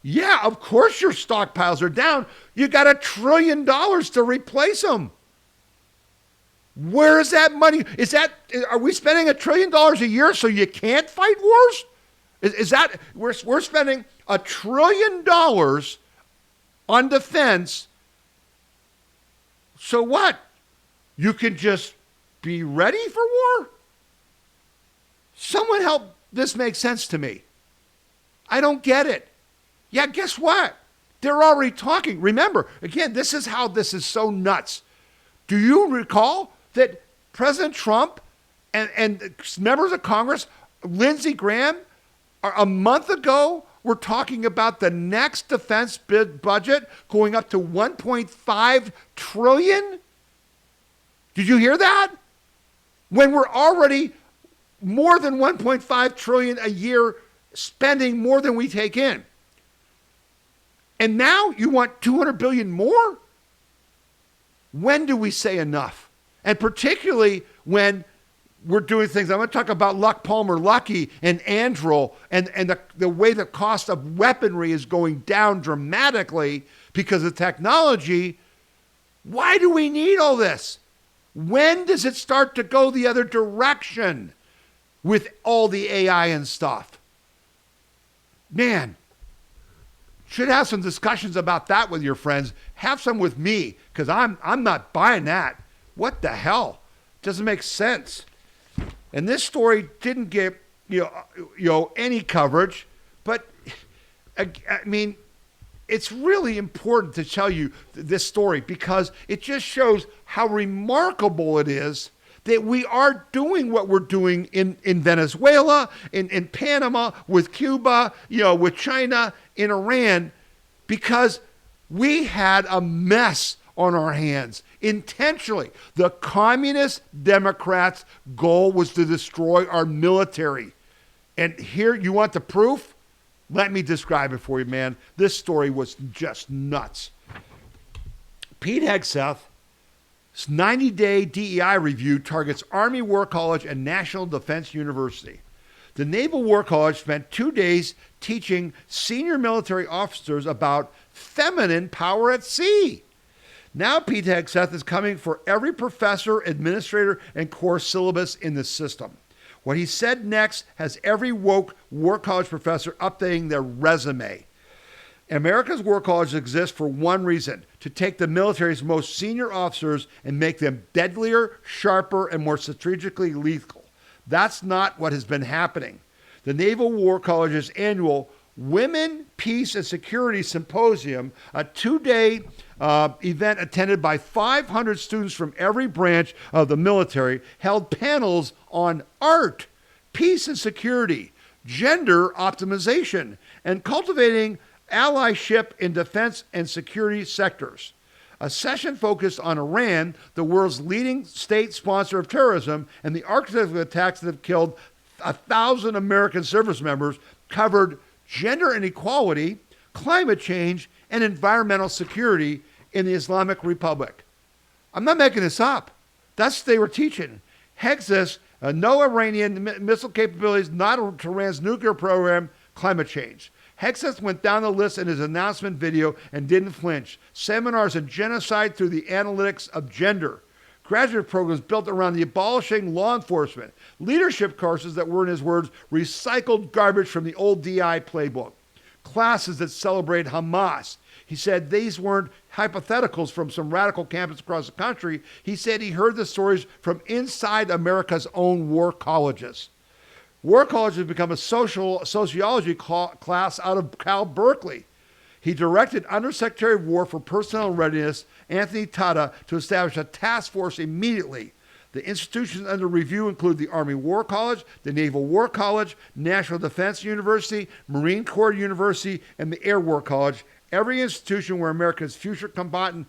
Yeah, of course your stockpiles are down. You got $1 trillion to replace them. Where is that money? Are we spending $1 trillion a year so you can't fight wars? We're spending $1 trillion on defense. So what? You can just be ready for war? Someone help this make sense to me. I don't get it. Yeah, guess what? They're already talking. Remember, again, this is how this is so nuts. Do you recall that President Trump and members of Congress, Lindsey Graham, a month ago were talking about the next defense budget going up to $1.5 trillion? Did you hear that? When we're already more than $1.5 trillion a year spending more than we take in. And now you want $200 billion more? When do we say enough? And particularly when we're doing things, I'm going to talk about Luckey and Androl and the way the cost of weaponry is going down dramatically because of technology. Why do we need all this? When does it start to go the other direction with all the AI and stuff? Man, should have some discussions about that with your friends. Have some with me, because I'm not buying that. What the hell? Doesn't make sense. And this story didn't get any coverage, but I mean, it's really important to tell you this story because it just shows how remarkable it is that we are doing what we're doing in Venezuela, in Panama, with Cuba, with China, in Iran, because we had a mess on our hands intentionally. The communist Democrats' goal was to destroy our military. And here, you want the proof? Let me describe it for you, man. This story was just nuts. Pete Hegseth's 90-day DEI review targets Army War College and National Defense University. The Naval War College spent 2 days teaching senior military officers about feminine power at sea. Now Pete Hegseth is coming for every professor, administrator, and course syllabus in the system. What he said next has every woke War College professor updating their resume. America's War Colleges exist for one reason: to take the military's most senior officers and make them deadlier, sharper, and more strategically lethal. That's not what has been happening. The Naval War College's annual Women, Peace, and Security Symposium, a 2-day event attended by 500 students from every branch of the military, held panels on art, peace and security, gender optimization, and cultivating allyship in defense and security sectors. A session focused on Iran, the world's leading state sponsor of terrorism, and the architect of attacks that have killed 1,000 American service members, covered gender inequality, climate change, and environmental security in the Islamic Republic. I'm not making this up. That's what they were teaching. Hegseth, no Iranian missile capabilities, not Iran's nuclear program, climate change. Hegseth went down the list in his announcement video and didn't flinch. Seminars on genocide through the analytics of gender. Graduate programs built around the abolishing law enforcement. Leadership courses that were, in his words, recycled garbage from the old DI playbook. Classes that celebrate Hamas. He said these weren't hypotheticals from some radical campus across the country. He said he heard the stories from inside America's own war colleges. War College has become a sociology class out of Cal Berkeley. He directed Undersecretary of War for Personnel Readiness, Anthony Tata, to establish a task force immediately. The institutions under review include the Army War College, the Naval War College, National Defense University, Marine Corps University, and the Air War College. Every institution where America's future combatant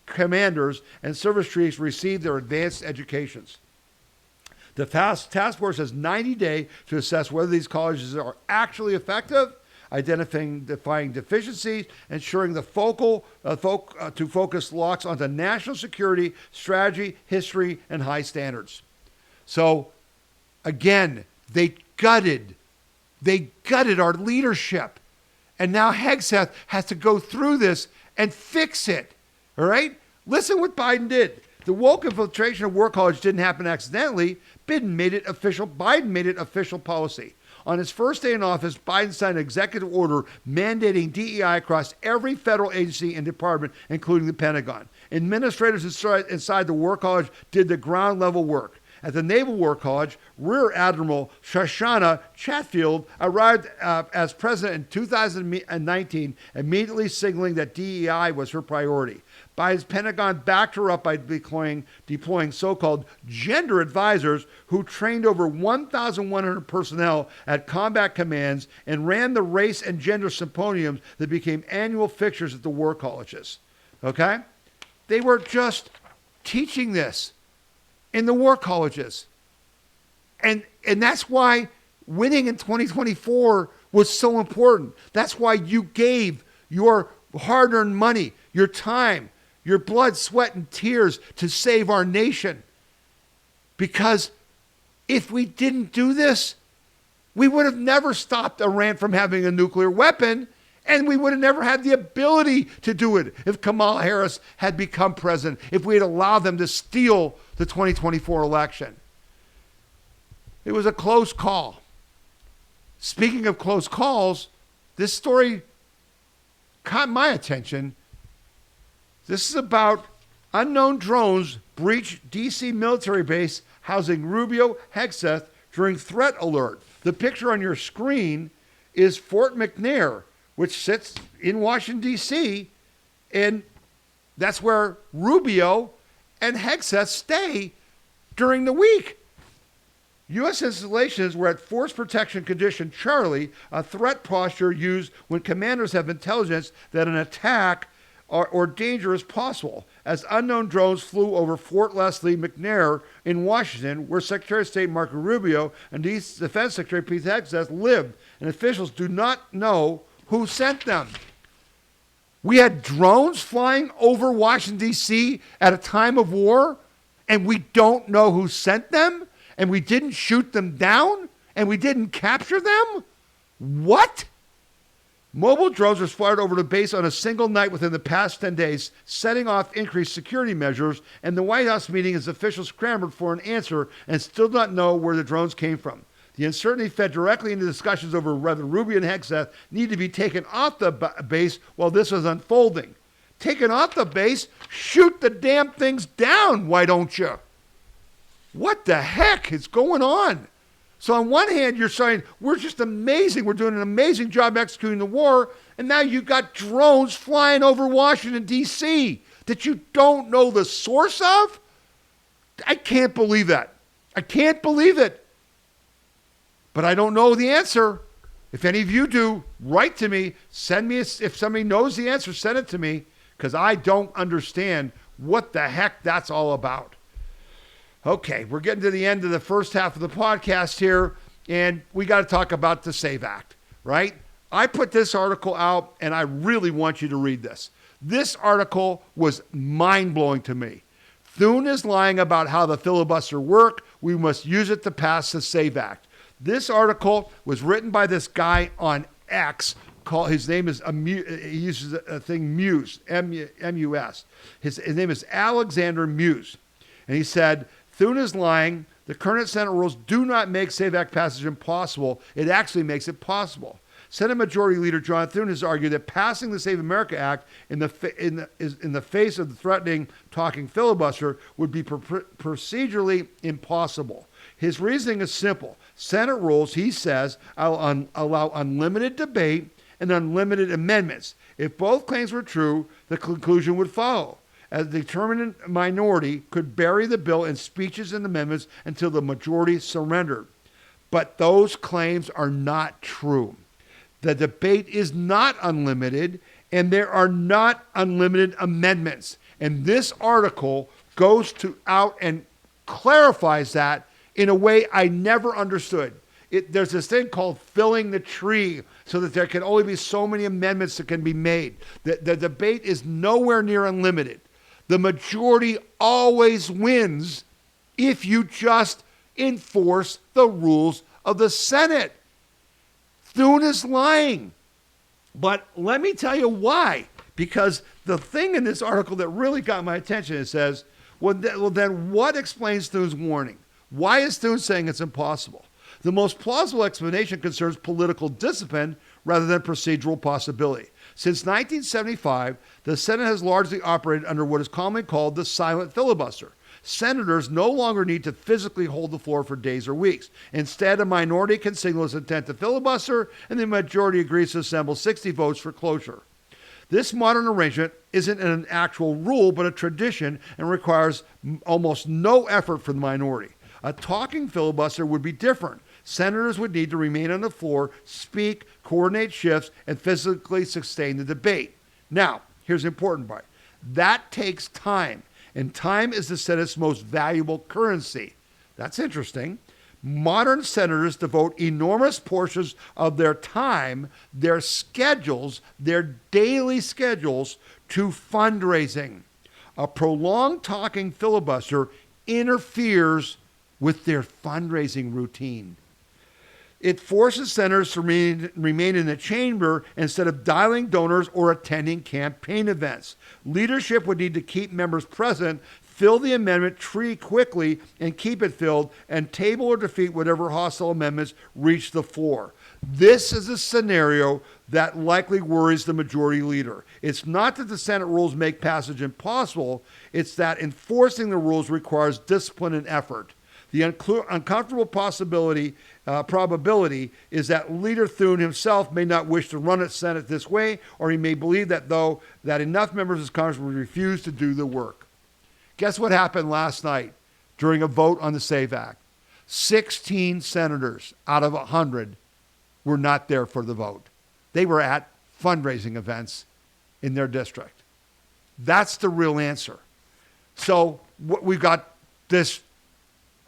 commanders and service chiefs receive their advanced educations. The task force has 90 days to assess whether these colleges are actually effective, identifying deficiencies, ensuring the focus locks onto national security, strategy, history, and high standards. So, again, they gutted our leadership. And now Hegseth has to go through this and fix it. All right? Listen what Biden did. The woke infiltration of War College didn't happen accidentally. Biden made it official policy. On his first day in office, Biden signed an executive order mandating DEI across every federal agency and department, including the Pentagon. Administrators inside the War College did the ground level work. At the Naval War College, Rear Admiral Shoshana Chatfield arrived as president in 2019, immediately signaling that DEI was her priority. Biden's Pentagon backed her up by deploying so-called gender advisors who trained over 1,100 personnel at combat commands and ran the race and gender symposiums that became annual fixtures at the war colleges. Okay? They were just teaching this in the war colleges. And that's why winning in 2024 was so important. That's why you gave your hard-earned money, your time, your blood, sweat, and tears to save our nation. Because if we didn't do this, we would have never stopped Iran from having a nuclear weapon, and we would have never had the ability to do it if Kamala Harris had become president, if we had allowed them to steal the 2024 election. It was a close call. Speaking of close calls, this story caught my attention. This is about unknown drones breach D.C. military base housing Rubio Hegseth during threat alert. The picture on your screen is Fort McNair, which sits in Washington, D.C., and that's where Rubio and Hegseth stay during the week. U.S. installations were at Force Protection Condition Charlie, a threat posture used when commanders have intelligence that an attack or danger is possible, as unknown drones flew over Fort Leslie McNair in Washington, where Secretary of State Marco Rubio and Defense Secretary Pete Hegseth lived, and officials do not know who sent them. We had drones flying over Washington, D.C. at a time of war, and we don't know who sent them? And we didn't shoot them down? And we didn't capture them? What? Mobile drones were fired over the base on a single night within the past 10 days, setting off increased security measures, and the White House meeting as officials clamored for an answer and still don't know where the drones came from. The uncertainty fed directly into discussions over whether Rubio and Hegseth need to be taken off the base while this was unfolding. Taken off the base? Shoot the damn things down, why don't you? What the heck is going on? So on one hand, you're saying, we're just amazing. We're doing an amazing job executing the war. And now you've got drones flying over Washington, D.C. that you don't know the source of? I can't believe that. I can't believe it. But I don't know the answer. If any of you do, write to me. Send me, if somebody knows the answer, send it to me, because I don't understand what the heck that's all about. Okay, we're getting to the end of the first half of the podcast here, and we got to talk about the SAVE Act, right? I put this article out, and I really want you to read this. This article was mind-blowing to me. Thune is lying about how the filibuster worked. We must use it to pass the SAVE Act. This article was written by this guy on X. His name is, he uses a thing, Muse, M-U-S. His name is Alexander Muse. And he said, Thune is lying. The current Senate rules do not make SAVE Act passage impossible. It actually makes it possible. Senate Majority Leader John Thune has argued that passing the Save America Act in the face of the threatening talking filibuster would be procedurally impossible. His reasoning is simple. Senate rules, he says, allow unlimited debate and unlimited amendments. If both claims were true, the conclusion would follow. A determined minority could bury the bill in speeches and amendments until the majority surrendered. But those claims are not true. The debate is not unlimited, and there are not unlimited amendments. And this article goes out and clarifies that in a way I never understood. There's this thing called filling the tree so that there can only be so many amendments that can be made. The debate is nowhere near unlimited. The majority always wins if you just enforce the rules of the Senate. Thune is lying. But let me tell you why. Because the thing in this article that really got my attention, it says, well, then what explains Thune's warning? Why is Thune saying it's impossible? The most plausible explanation concerns political discipline rather than procedural possibility. Since 1975, the Senate has largely operated under what is commonly called the silent filibuster. Senators no longer need to physically hold the floor for days or weeks. Instead, a minority can signal its intent to filibuster, and the majority agrees to assemble 60 votes for closure. This modern arrangement isn't an actual rule, but a tradition, and requires almost no effort from the minority. A talking filibuster would be different. Senators would need to remain on the floor, speak, coordinate shifts, and physically sustain the debate. Now, here's the important part. That takes time, and time is the Senate's most valuable currency. That's interesting. Modern senators devote enormous portions of their time, their schedules, their daily schedules, to fundraising. a prolonged talking filibuster interferes with their fundraising routine. It forces senators to remain in the chamber instead of dialing donors or attending campaign events. Leadership would need to keep members present, fill the amendment tree quickly and keep it filled, and table or defeat whatever hostile amendments reach the floor. This is a scenario that likely worries the majority leader. It's not that the Senate rules make passage impossible, it's that enforcing the rules requires discipline and effort. The uncomfortable probability is that Leader Thune himself may not wish to run the Senate this way, or he may believe that that enough members of Congress will refuse to do the work. Guess what happened last night during a vote on the SAVE Act? 16 senators out of 100 were not there for the vote. They were at fundraising events in their district. That's the real answer. So we've got this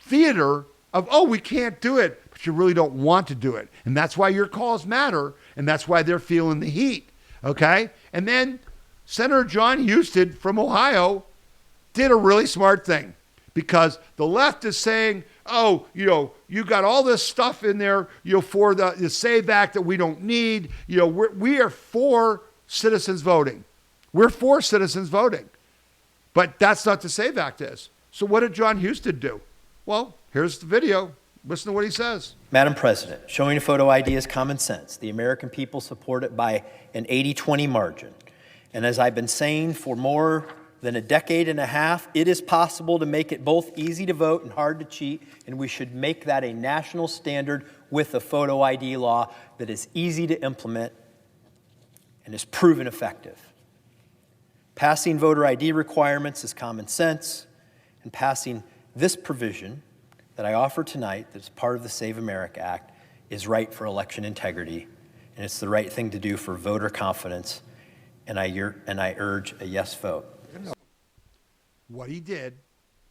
theater of, oh, we can't do it, but you really don't want to do it. And that's why your calls matter, and that's why they're feeling the heat, okay? And then Senator John Husted from Ohio did a really smart thing, because the left is saying, oh, you got all this stuff in there, for the SAVE Act that we don't need. We are for citizens voting. We're for citizens voting. But that's not the SAVE Act is. So what did John Husted do? Well, here's the video. Listen to what he says. Madam President, showing a photo ID is common sense. The American people support it by an 80-20 margin. And as I've been saying for more than a decade and a half, it is possible to make it both easy to vote and hard to cheat, and we should make that a national standard with a photo ID law that is easy to implement and is proven effective. Passing voter ID requirements is common sense, and passing this provision that I offer tonight, that's part of the Save America Act, is right for election integrity, and it's the right thing to do for voter confidence, and I urge a yes vote. What he did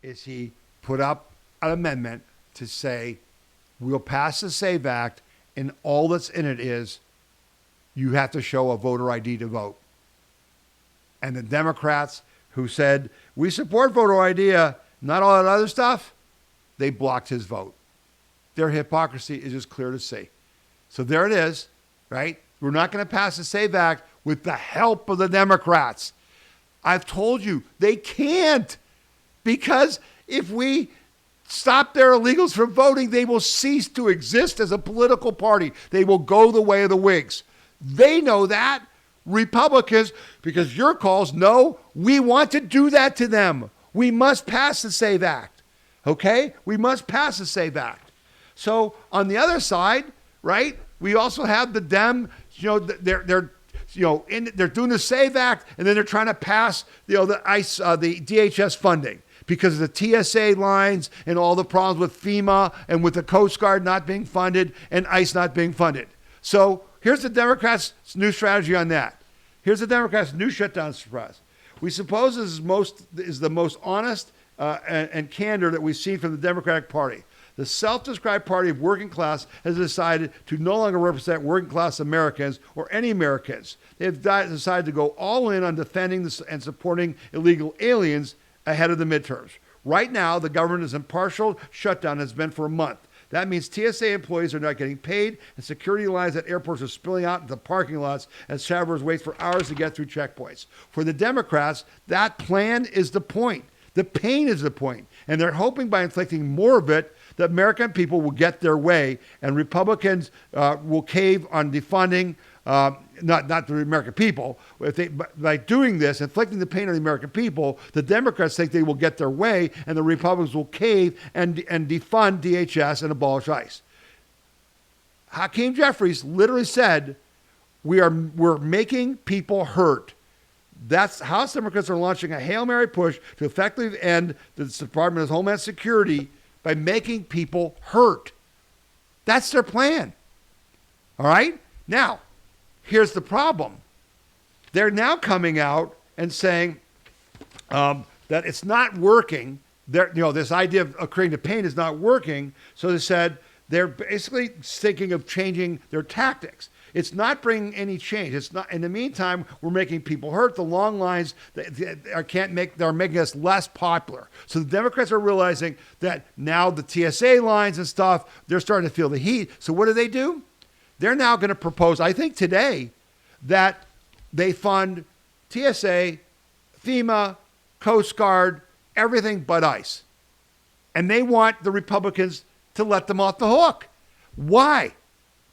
is he put up an amendment to say, we'll pass the SAVE Act, and all that's in it is you have to show a voter ID to vote. And the Democrats who said, we support voter ID, not all that other stuff, they blocked his vote. Their hypocrisy is just clear to see. So there it is, right? We're not going to pass the SAVE Act with the help of the Democrats. I've told you, they can't, because if we stop their illegals from voting, they will cease to exist as a political party. They will go the way of the Whigs. They know that. Republicans, because your calls, no, we want to do that to them. We must pass the SAVE Act, okay? We must pass the SAVE Act. So on the other side, right, we also have the Dem, they're doing the SAVE Act, and then they're trying to pass, the ICE, the DHS funding, because of the TSA lines and all the problems with FEMA and with the Coast Guard not being funded and ICE not being funded. So here's the Democrats' new strategy on that. Here's the Democrats' new shutdown surprise. We suppose this is the most honest and candor that we've seen from the Democratic Party. The self-described party of working class has decided to no longer represent working class Americans or any Americans. They have decided to go all in on defending and supporting illegal aliens ahead of the midterms. Right now, the government is in partial shutdown, has been for a month. That means TSA employees are not getting paid, and security lines at airports are spilling out into parking lots as travelers wait for hours to get through checkpoints. For the Democrats, that plan is the point. The pain is the point. And they're hoping by inflicting more of it, the American people will get their way, and Republicans will cave on defunding, not the American people. By doing this, inflicting the pain on the American people, the Democrats think they will get their way, and the Republicans will cave and defund DHS and abolish ICE. Hakeem Jeffries literally said, we're making people hurt. That's House Democrats are launching a Hail Mary push to effectively end the Department of Homeland Security by making people hurt. That's their plan. All right? Now, here's the problem. They're now coming out and saying that it's not working. This idea of creating the pain is not working. So they said they're basically thinking of changing their tactics. It's not bringing any change. It's not. In the meantime, we're making people hurt. The long lines they're making us less popular. So the Democrats are realizing that now the TSA lines and stuff, they're starting to feel the heat. So what do? They're now going to propose, I think today, that they fund TSA, FEMA, Coast Guard, everything but ICE. And they want the Republicans to let them off the hook. Why?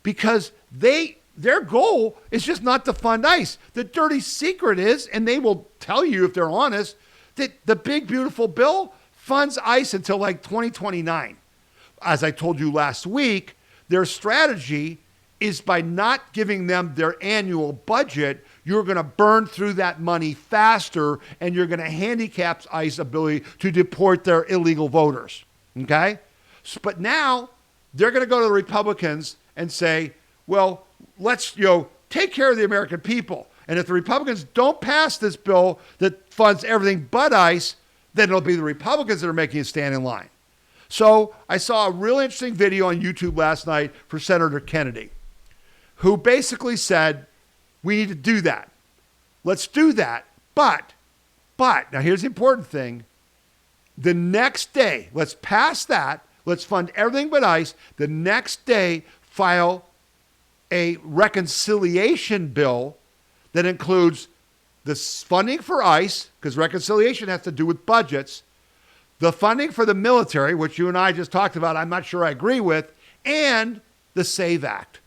Because their goal is just not to fund ICE. The dirty secret is, and they will tell you if they're honest, that the big, beautiful bill funds ICE until like 2029. As I told you last week, their strategy is by not giving them their annual budget, you're going to burn through that money faster and you're going to handicap ICE's ability to deport their illegal voters. Okay? But now they're going to go to the Republicans and say, well, let's take care of the American people. And if the Republicans don't pass this bill that funds everything but ICE, then it'll be the Republicans that are making a stand in line. So I saw a really interesting video on YouTube last night for Senator Kennedy, who basically said, we need to do that. Let's do that. But, now here's the important thing. The next day, let's pass that. Let's fund everything but ICE. The next day, file a reconciliation bill that includes the funding for ICE, because reconciliation has to do with budgets, the funding for the military, which you and I just talked about, I'm not sure I agree with, and the SAVE Act.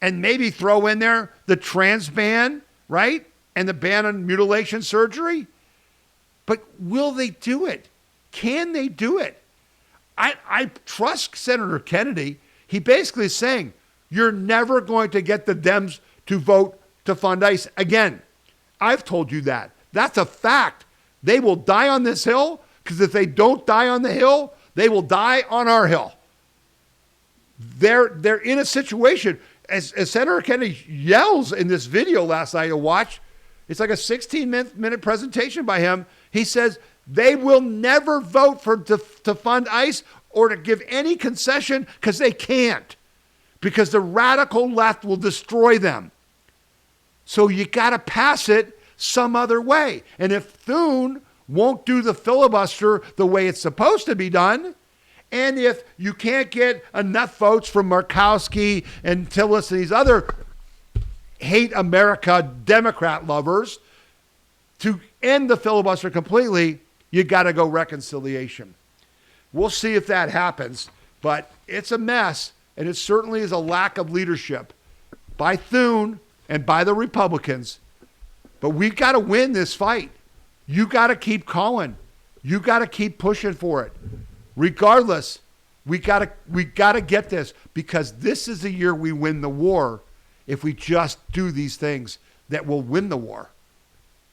And maybe throw in there the trans ban, right? And the ban on mutilation surgery. But will they do it? Can they do it? I trust Senator Kennedy. He basically is saying, you're never going to get the Dems to vote to fund ICE again. I've told you that. That's a fact. They will die on this hill, because if they don't die on the hill, they will die on our hill. They're in a situation, as Senator Kennedy yells in this video last night to watch, it's like a 16-minute presentation by him. He says they will never vote to fund ICE or to give any concession because they can't, because the radical left will destroy them. So you got to pass it some other way. And if Thune won't do the filibuster the way it's supposed to be done, and if you can't get enough votes from Murkowski and Tillis and these other hate America Democrat lovers to end the filibuster completely, you got to go reconciliation. We'll see if that happens, but it's a mess, and it certainly is a lack of leadership by Thune and by the Republicans. But we've got to win this fight. You got to keep calling. You got to keep pushing for it. Regardless, we got to get this, because this is the year we win the war if we just do these things that will win the war.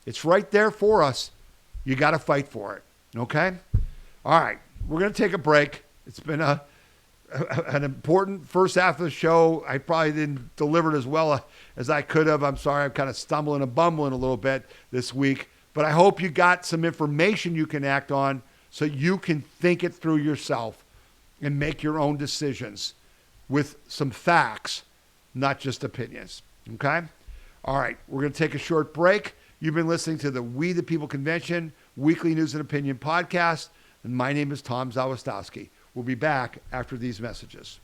It's right there for us. You got to fight for it. Okay? All right. We're going to take a break. It's been an important first half of the show. I probably didn't deliver it as well as I could have. I'm sorry. I'm kind of stumbling and bumbling a little bit this week. But I hope you got some information you can act on so you can think it through yourself and make your own decisions with some facts, not just opinions. Okay? All right. We're going to take a short break. You've been listening to the We the People Convention Weekly News and Opinion podcast. And my name is Tom Zawistowski. We'll be back after these messages.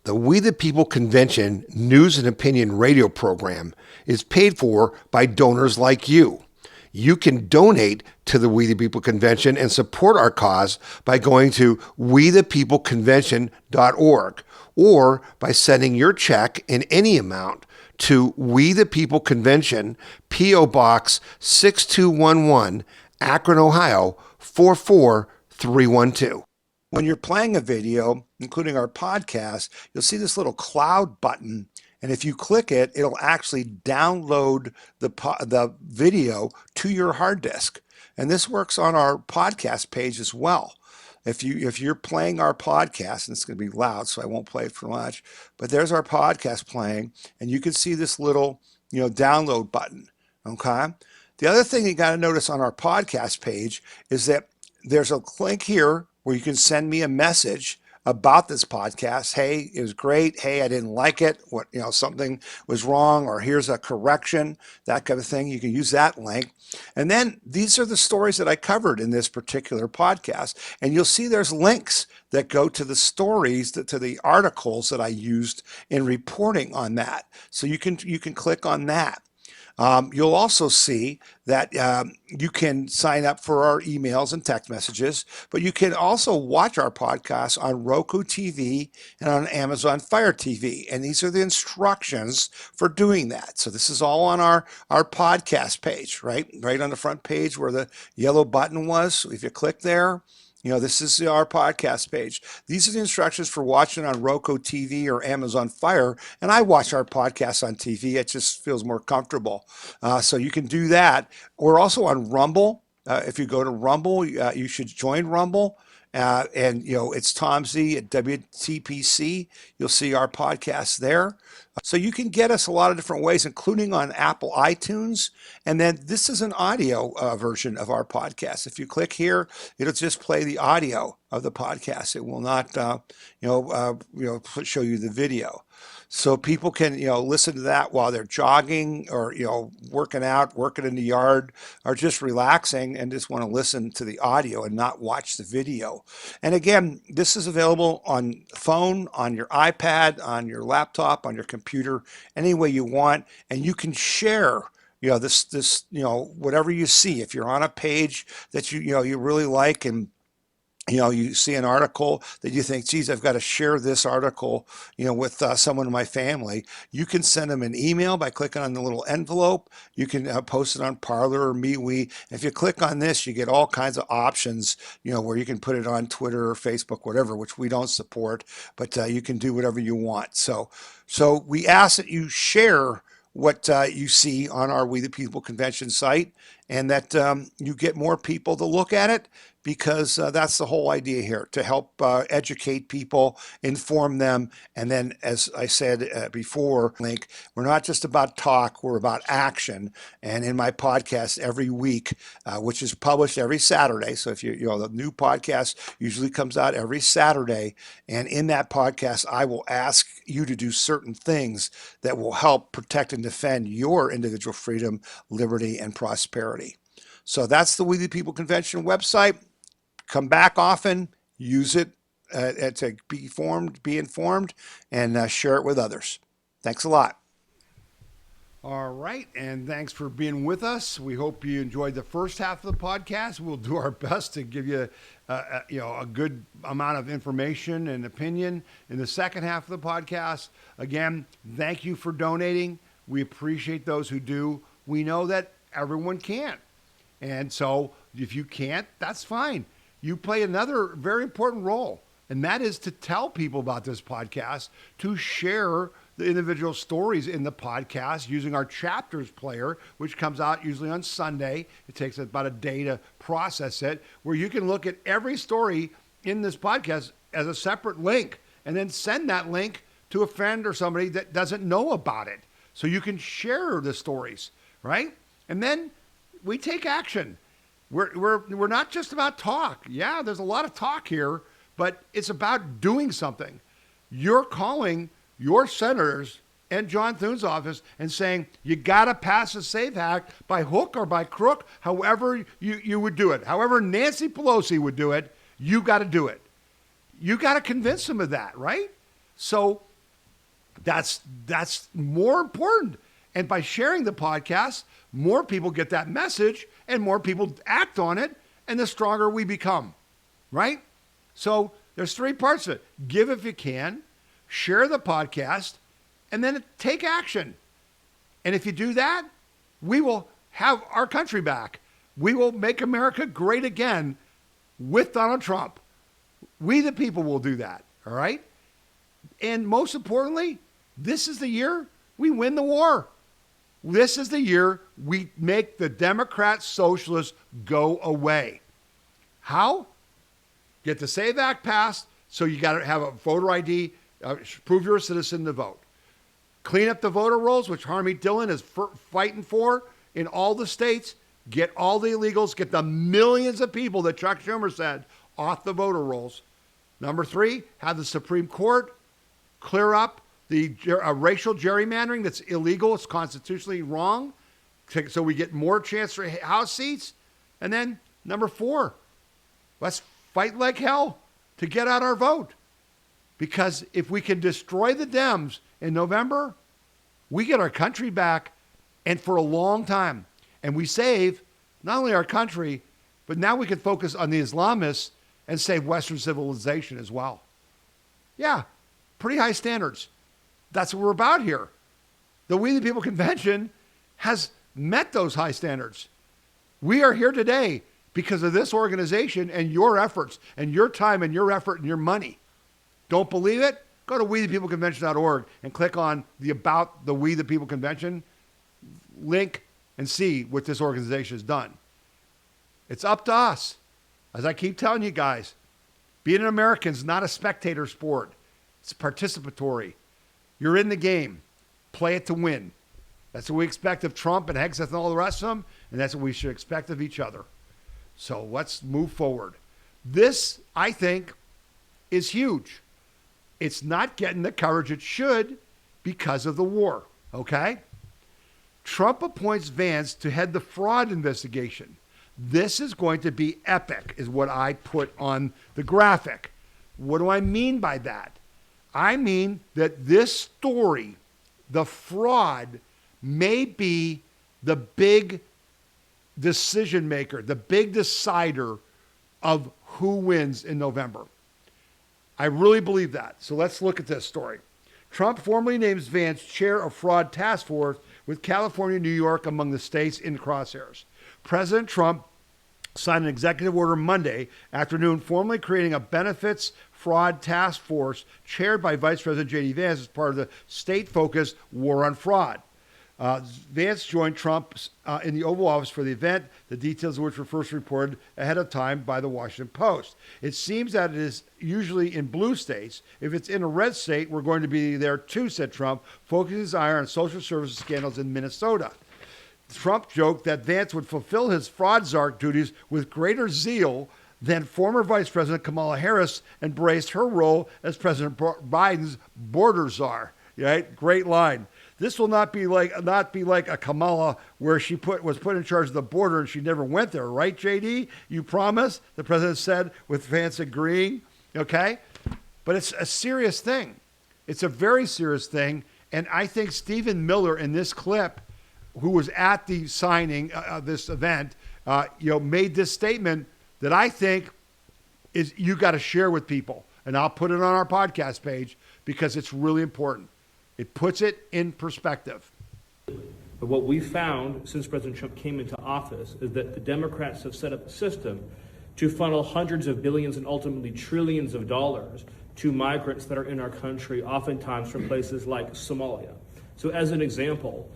The We the People Convention News and Opinion radio program is paid for by donors like you. You can donate to the We the People Convention and support our cause by going to wethepeopleconvention.org or by sending your check in any amount to We the People Convention, P.O. Box 6211, Akron, Ohio 44312. When you're playing a video, including our podcast, you'll see this little cloud button. And if you click it, it'll actually download the video to your hard disk. And this works on our podcast page as well. If you're playing our podcast, and it's going to be loud, so I won't play it for much, but there's our podcast playing, and you can see this little, download button. Okay. The other thing you got to notice on our podcast page is that there's a link here where you can send me a message about this podcast. Hey, it was great. Hey, I didn't like it. What, something was wrong, or here's a correction, that kind of thing. You can use that link. And then these are the stories that I covered in this particular podcast. And you'll see there's links that go to the stories, to the articles that I used in reporting on that. So you can click on that. You'll also see that you can sign up for our emails and text messages, but you can also watch our podcast on Roku TV and on Amazon Fire TV. And these are the instructions for doing that. So this is all on our podcast page, right on the front page where the yellow button was. If you click there, this is our podcast page. These are the instructions for watching on Roku TV or Amazon Fire. And I watch our podcast on TV. It just feels more comfortable. So you can do that. We're also on Rumble. If you go to Rumble, you should join Rumble. And it's Tom Z at WTPC. You'll see our podcast there. So you can get us a lot of different ways, including on Apple iTunes. And then this is an audio version of our podcast. If you click here, it'll just play the audio of the podcast. It will not, show you the video. So people can, listen to that while they're jogging or, working out, working in the yard, or just relaxing and just want to listen to the audio and not watch the video. And again, this is available on phone, on your iPad, on your laptop, on your computer, any way you want. And you can share this, whatever you see. If you're on a page that you really like, and you see an article that you think, geez, I've got to share this article, with someone in my family. You can send them an email by clicking on the little envelope. You can post it on Parler or MeWe. If you click on this, you get all kinds of options, where you can put it on Twitter or Facebook, whatever, which we don't support, but you can do whatever you want. So we ask that you share what you see on our We the People Convention site, and that you get more people to look at it, because that's the whole idea here, to help educate people, inform them. And then, as I said before, Link, we're not just about talk, we're about action. And in my podcast every week, which is published every Saturday. So if the new podcast usually comes out every Saturday. And in that podcast, I will ask you to do certain things that will help protect and defend your individual freedom, liberty, and prosperity. So that's the We the People Convention website. Come back often, use it to be informed, and share it with others. Thanks a lot. All right, and thanks for being with us. We hope you enjoyed the first half of the podcast. We'll do our best to give you, a good amount of information and opinion in the second half of the podcast. Again, thank you for donating. We appreciate those who do. We know that everyone can't, and so if you can't, that's fine. You play another very important role, and that is to tell people about this podcast, to share the individual stories in the podcast using our chapters player, which comes out usually on Sunday. It takes about a day to process it, where you can look at every story in this podcast as a separate link and then send that link to a friend or somebody that doesn't know about it. So you can share the stories, right? And then we take action. We're not just about talk. Yeah, there's a lot of talk here, but it's about doing something. You're calling your senators and John Thune's office and saying, you got to pass the SAFE Act by hook or by crook, however you would do it. However Nancy Pelosi would do it, you got to do it. You got to convince them of that, right? So that's more important. And by sharing the podcast, more people get that message and more people act on it, and the stronger we become, right? So there's three parts of it. Give if you can, share the podcast, and then take action. And if you do that, we will have our country back. We will make America great again with Donald Trump. We the people will do that, all right? And most importantly, this is the year we win the war. This is the year we make the Democrat socialists go away. How? Get the SAVE Act passed, so you got to have a voter ID, prove you're a citizen to vote. Clean up the voter rolls, which Harmy Dillon is fighting for in all the states. Get all the illegals, get the millions of people that Chuck Schumer said off the voter rolls. Number 3, have the Supreme Court clear up the racial gerrymandering that's illegal. It's constitutionally wrong. So we get more chance for House seats. And then number 4, let's fight like hell to get out our vote. Because if we can destroy the Dems in November, we get our country back and for a long time. And we save not only our country, but now we can focus on the Islamists and save Western civilization as well. Yeah, pretty high standards. That's what we're about here. The We the People Convention has met those high standards. We are here today because of this organization and your efforts and your time and your effort and your money. Don't believe it? Go to wethepeopleconvention.org and click on the About the We the People Convention link and see what this organization has done. It's up to us. As I keep telling you guys, being an American is not a spectator sport. It's participatory. You're in the game. Play it to win. That's what we expect of Trump and Hegseth and all the rest of them, and that's what we should expect of each other. So let's move forward. This, I think, is huge. It's not getting the coverage it should because of the war, okay? Trump appoints Vance to head the fraud investigation. This is going to be epic, is what I put on the graphic. What do I mean by that? I mean that this story, the fraud, may be the big decision maker, the big decider of who wins in November. I really believe that. So let's look at this story. Trump formally names Vance chair of fraud task force with California and New York among the states in crosshairs. President Trump signed an executive order Monday afternoon formally creating a benefits fraud task force chaired by Vice President J.D. Vance as part of the state-focused war on fraud. Vance joined Trump in the Oval Office for the event, the details of which were first reported ahead of time by the Washington Post. It seems that it is usually in blue states. If it's in a red state, we're going to be there too, said Trump, focusing his eye on social services scandals in Minnesota. Trump joked that Vance would fulfill his fraud czar duties with greater zeal than former Vice President Kamala Harris embraced her role as President Biden's border czar. Right? Great line. This will not be like a Kamala where she was put in charge of the border and she never went there, right, JD? You promise? The president said with Vance agreeing. Okay? But it's a serious thing. It's a very serious thing. And I think Stephen Miller in this clip, who was at the signing of this event, made this statement that I think is you got to share with people. And I'll put it on our podcast page because it's really important. It puts it in perspective. But what we found since President Trump came into office is that the Democrats have set up a system to funnel hundreds of billions and ultimately trillions of dollars to migrants that are in our country, oftentimes from places like Somalia. So as an example,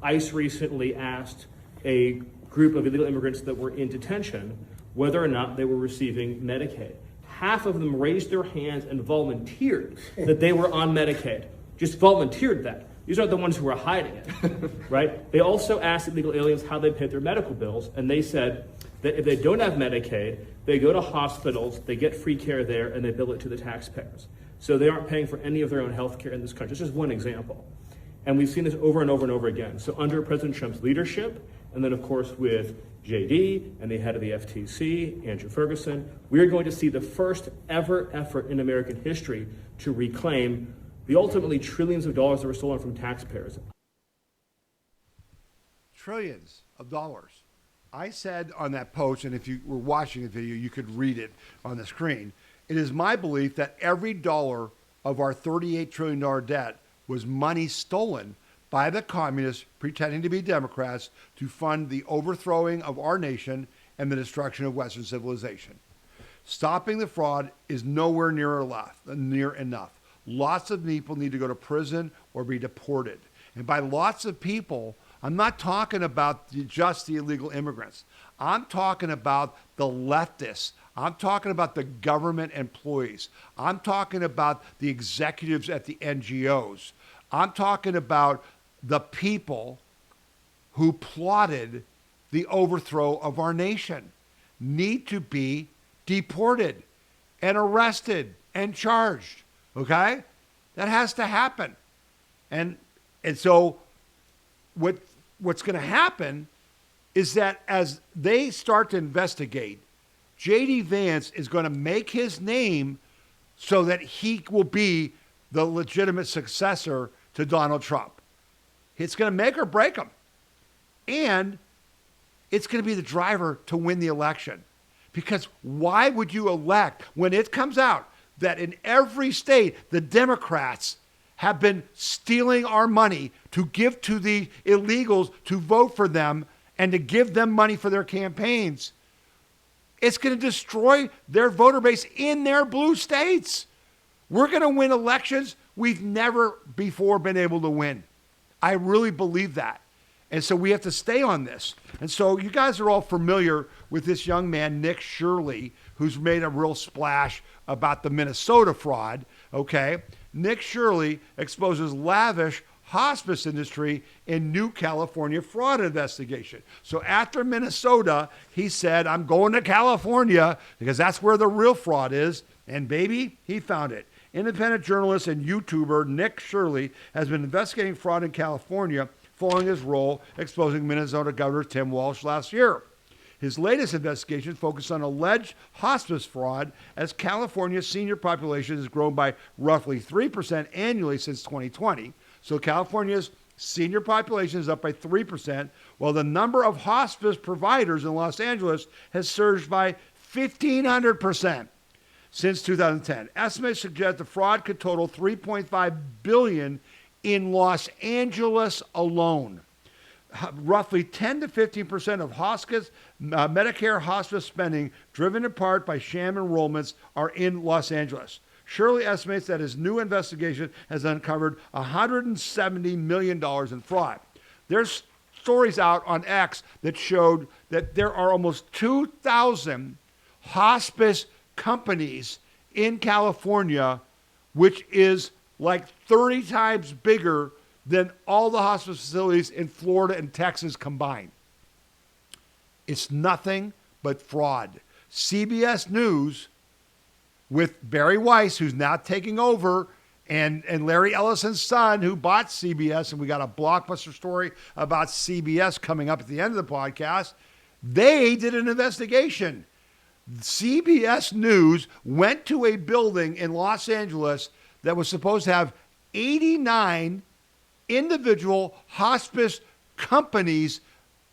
ICE recently asked a group of illegal immigrants that were in detention whether or not they were receiving Medicaid. Half of them raised their hands and volunteered that they were on Medicaid. Just volunteered that. These aren't the ones who are hiding it, right? They also asked illegal aliens how they paid their medical bills, and they said that if they don't have Medicaid, they go to hospitals, they get free care there, and they bill it to the taxpayers. So they aren't paying for any of their own health care in this country. It's just one example. And we've seen this over and over and over again. So under President Trump's leadership, and then of course with JD and the head of the FTC, Andrew Ferguson, we're going to see the first ever effort in American history to reclaim the ultimately trillions of dollars that were stolen from taxpayers. Trillions of dollars. I said on that post, and if you were watching the video, you could read it on the screen. It is my belief that every dollar of our $38 trillion debt was money stolen by the communists pretending to be Democrats to fund the overthrowing of our nation and the destruction of Western civilization. Stopping the fraud is nowhere near enough. Lots of people need to go to prison or be deported. And by lots of people, I'm not talking about just the illegal immigrants. I'm talking about the leftists. I'm talking about the government employees. I'm talking about the executives at the NGOs. I'm talking about the people who plotted the overthrow of our nation need to be deported. and arrested and charged. Okay? That has to happen. And so what's going to happen is that as they start to investigate, J.D. Vance is going to make his name so that he will be the legitimate successor to Donald Trump. It's going to make or break him. And it's going to be the driver to win the election. Because why would you elect, when it comes out that in every state, the Democrats have been stealing our money to give to the illegals to vote for them and to give them money for their campaigns? It's going to destroy their voter base in their blue states. We're going to win elections we've never before been able to win. I really believe that. And so we have to stay on this. And so you guys are all familiar with this young man, Nick Shirley, who's made a real splash about the Minnesota fraud, okay? Nick Shirley exposes lavish hospice industry in new California fraud investigation. So after Minnesota, he said, I'm going to California because that's where the real fraud is. And baby, he found it. Independent journalist and YouTuber Nick Shirley has been investigating fraud in California following his role exposing Minnesota Governor Tim Walz last year. His latest investigation focused on alleged hospice fraud as California's senior population has grown by roughly 3% annually since 2020. So California's senior population is up by 3%, while the number of hospice providers in Los Angeles has surged by 1,500%. Since 2010. Estimates suggest the fraud could total $3.5 billion in Los Angeles alone. Roughly 10 to 15% of Medicare hospice spending, driven in part by sham enrollments, are in Los Angeles. Shirley estimates that his new investigation has uncovered $170 million in fraud. There's stories out on X that showed that there are almost 2,000 hospice companies in California, which is like 30 times bigger than all the hospice facilities in Florida and Texas combined. It's nothing but fraud. CBS News, with Barry Weiss, who's now taking over, and Larry Ellison's son, who bought CBS, and we got a blockbuster story about CBS coming up at the end of the podcast, they did an investigation. CBS News went to a building in Los Angeles that was supposed to have 89 individual hospice companies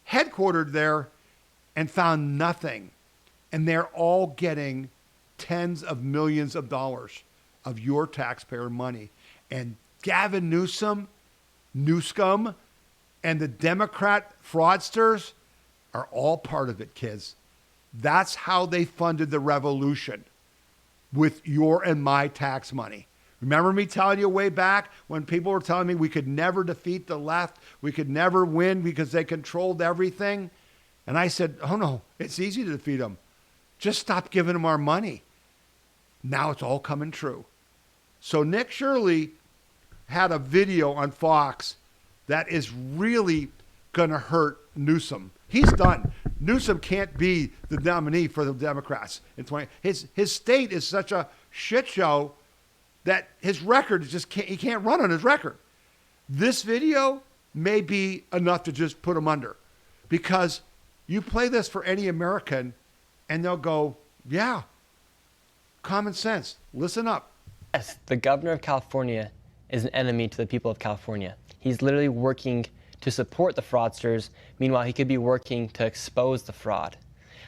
headquartered there and found nothing. And they're all getting tens of millions of dollars of your taxpayer money. And Gavin Newsom, and the Democrat fraudsters are all part of it, kids. That's how they funded the revolution, with your and my tax money. Remember me telling you way back when people were telling me we could never defeat the left, we could never win because they controlled everything? And I said, oh no, it's easy to defeat them. Just stop giving them our money. Now it's all coming true. So Nick Shirley had a video on Fox that is really going to hurt Newsom. He's done. Newsom can't be the nominee for the Democrats in 20. His state is such a shit show that his record is just he can't run on his record. This video may be enough to just put him under, because you play this for any American and they'll go, yeah, common sense. Listen up. Yes, the governor of California is an enemy to the people of California. He's literally working to support the fraudsters. Meanwhile, he could be working to expose the fraud.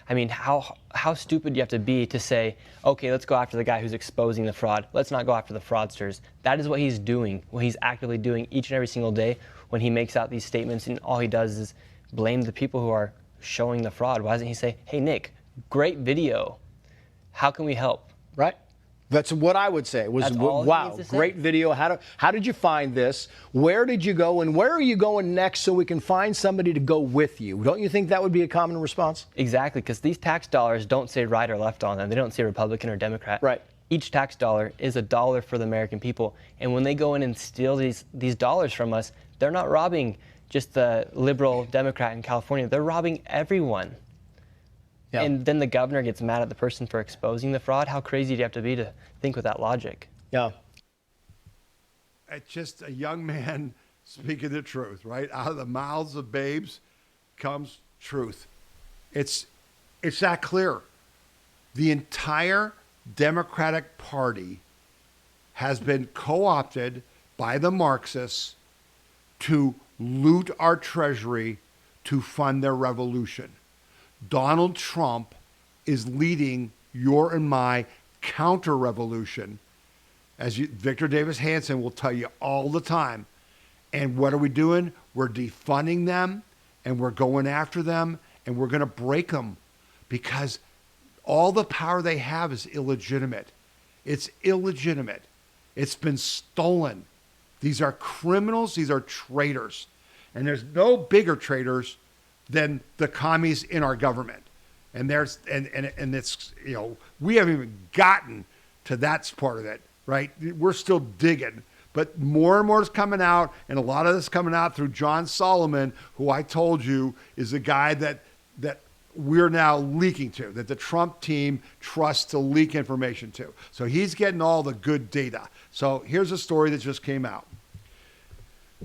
I mean, how stupid do you have to be to say, okay, let's go after the guy who's exposing the fraud. Let's not go after the fraudsters. That is what he's doing, what he's actively doing each and every single day when he makes out these statements, and all he does is blame the people who are showing the fraud. Why doesn't he say, hey, Nick, great video. How can we help? Right? That's what I would say. Was wow, great video. How did you find this? Where did you go, and where are you going next so we can find somebody to go with you? Don't you think that would be a common response? Exactly, because these tax dollars don't say right or left on them. They don't say Republican or Democrat. Right. Each tax dollar is $1 for the American people. And when they go in and steal these dollars from us, they're not robbing just the liberal Democrat in California. They're robbing everyone. And then the governor gets mad at the person for exposing the fraud. How crazy do you have to be to think with that logic? Yeah. It's just a young man speaking the truth, right? Out of the mouths of babes comes truth. It's that clear. The entire Democratic Party has been co-opted by the Marxists to loot our treasury to fund their revolution. Donald Trump is leading your and my counter-revolution, as Victor Davis Hanson will tell you all the time. And what are we doing? We're defunding them, and we're going after them, and we're going to break them, because all the power they have is illegitimate. It's illegitimate. It's been stolen. These are criminals. These are traitors. And there's no bigger traitors than the commies in our government. And it's, we haven't even gotten to that part of it, right? We're still digging. But more and more is coming out, and a lot of this is coming out through John Solomon, who I told you is the guy that we're now leaking to, that the Trump team trusts to leak information to. So he's getting all the good data. So here's a story that just came out.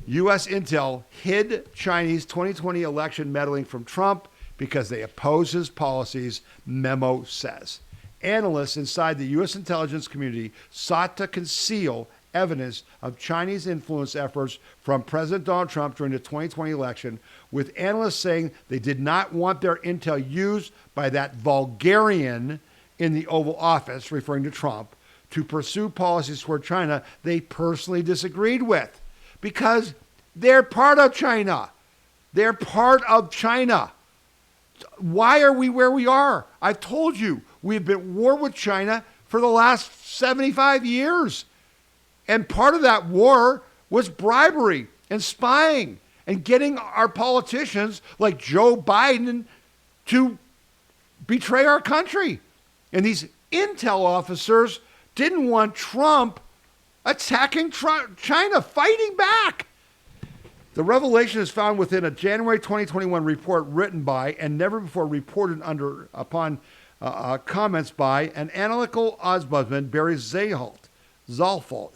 U.S. intel hid Chinese 2020 election meddling from Trump because they oppose his policies, memo says. Analysts inside the U.S. intelligence community sought to conceal evidence of Chinese influence efforts from President Donald Trump during the 2020 election, with analysts saying they did not want their intel used by that vulgarian in the Oval Office, referring to Trump, to pursue policies toward China they personally disagreed with, because they're part of China. They're part of China. Why are we where we are? I've told you, we've been at war with China for the last 75 years. And part of that war was bribery and spying and getting our politicians like Joe Biden to betray our country. And these intel officers didn't want Trump attacking China, fighting back. The revelation is found within a January 2021 report written by and never before reported upon comments by an analytical ombudsman, Barry Zulauf,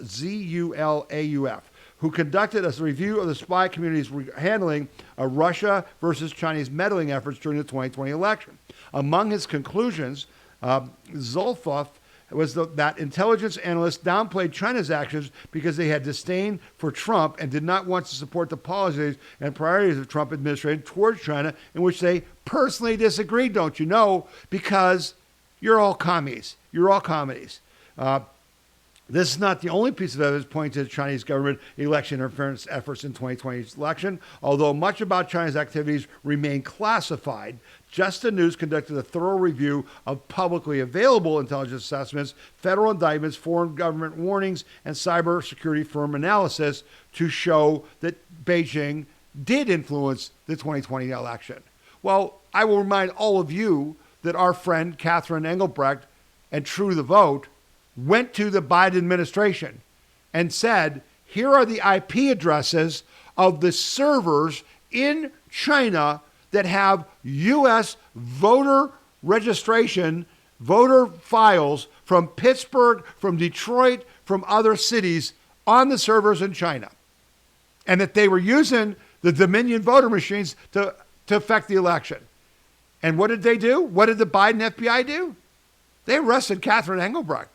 Z-U-L-A-U-F, who conducted a review of the spy community's handling of Russia versus Chinese meddling efforts during the 2020 election. Among his conclusions, Zulauf was that intelligence analysts downplayed China's actions because they had disdain for Trump and did not want to support the policies and priorities of Trump administration towards China, in which they personally disagreed, don't you know, because you're all commies. You're all commies. This is not the only piece of evidence pointing to the Chinese government election interference efforts in 2020's election. Although much about China's activities remain classified, Just the News conducted a thorough review of publicly available intelligence assessments, federal indictments, foreign government warnings, and cybersecurity firm analysis to show that Beijing did influence the 2020 election. Well, I will remind all of you that our friend Catherine Engelbrecht and True to the Vote went to the Biden administration and said, here are the IP addresses of the servers in China that have U.S. voter registration, voter files from Pittsburgh, from Detroit, from other cities on the servers in China. And that they were using the Dominion voter machines to affect the election. And what did they do? What did the Biden FBI do? They arrested Catherine Engelbrecht.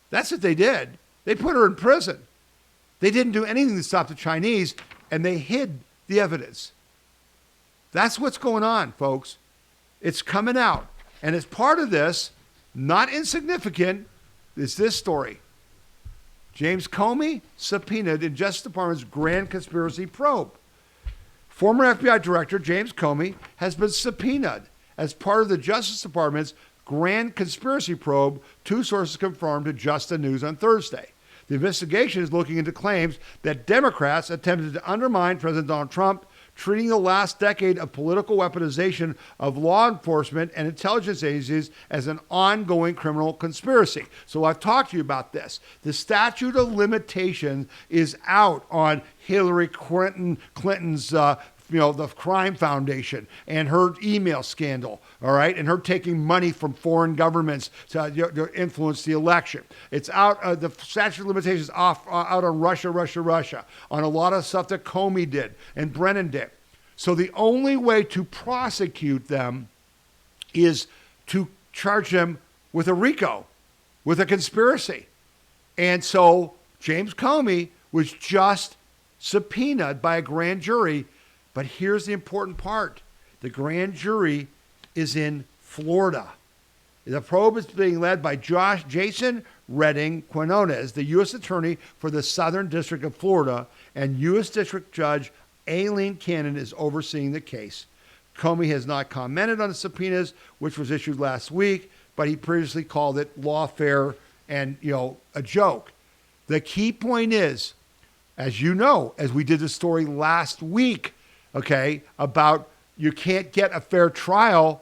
That's what they did. They put her in prison. They didn't do anything to stop the Chinese, and they hid the evidence. That's what's going on, folks. It's coming out. And as part of this, not insignificant, is this story. James Comey subpoenaed in Justice Department's grand conspiracy probe. Former FBI Director James Comey has been subpoenaed as part of the Justice Department's grand conspiracy probe, two sources confirmed to Just the News on Thursday. The investigation is looking into claims that Democrats attempted to undermine President Donald Trump, treating the last decade of political weaponization of law enforcement and intelligence agencies as an ongoing criminal conspiracy. So I've talked to you about this. The statute of limitation is out on Hillary Clinton's the crime foundation and her email scandal, all right, and her taking money from foreign governments to influence the election. It's out, the statute of limitations out on Russia, on a lot of stuff that Comey did and Brennan did. So the only way to prosecute them is to charge them with a RICO, with a conspiracy. And so James Comey was just subpoenaed by a grand jury. But here's the important part. The grand jury is in Florida. The probe is being led by Jason Redding Quinones, the U.S. Attorney for the Southern District of Florida, and U.S. District Judge Aileen Cannon is overseeing the case. Comey has not commented on the subpoenas, which was issued last week, but he previously called it lawfare and, a joke. The key point is, as you know, as we did the story last week, okay, about you can't get a fair trial,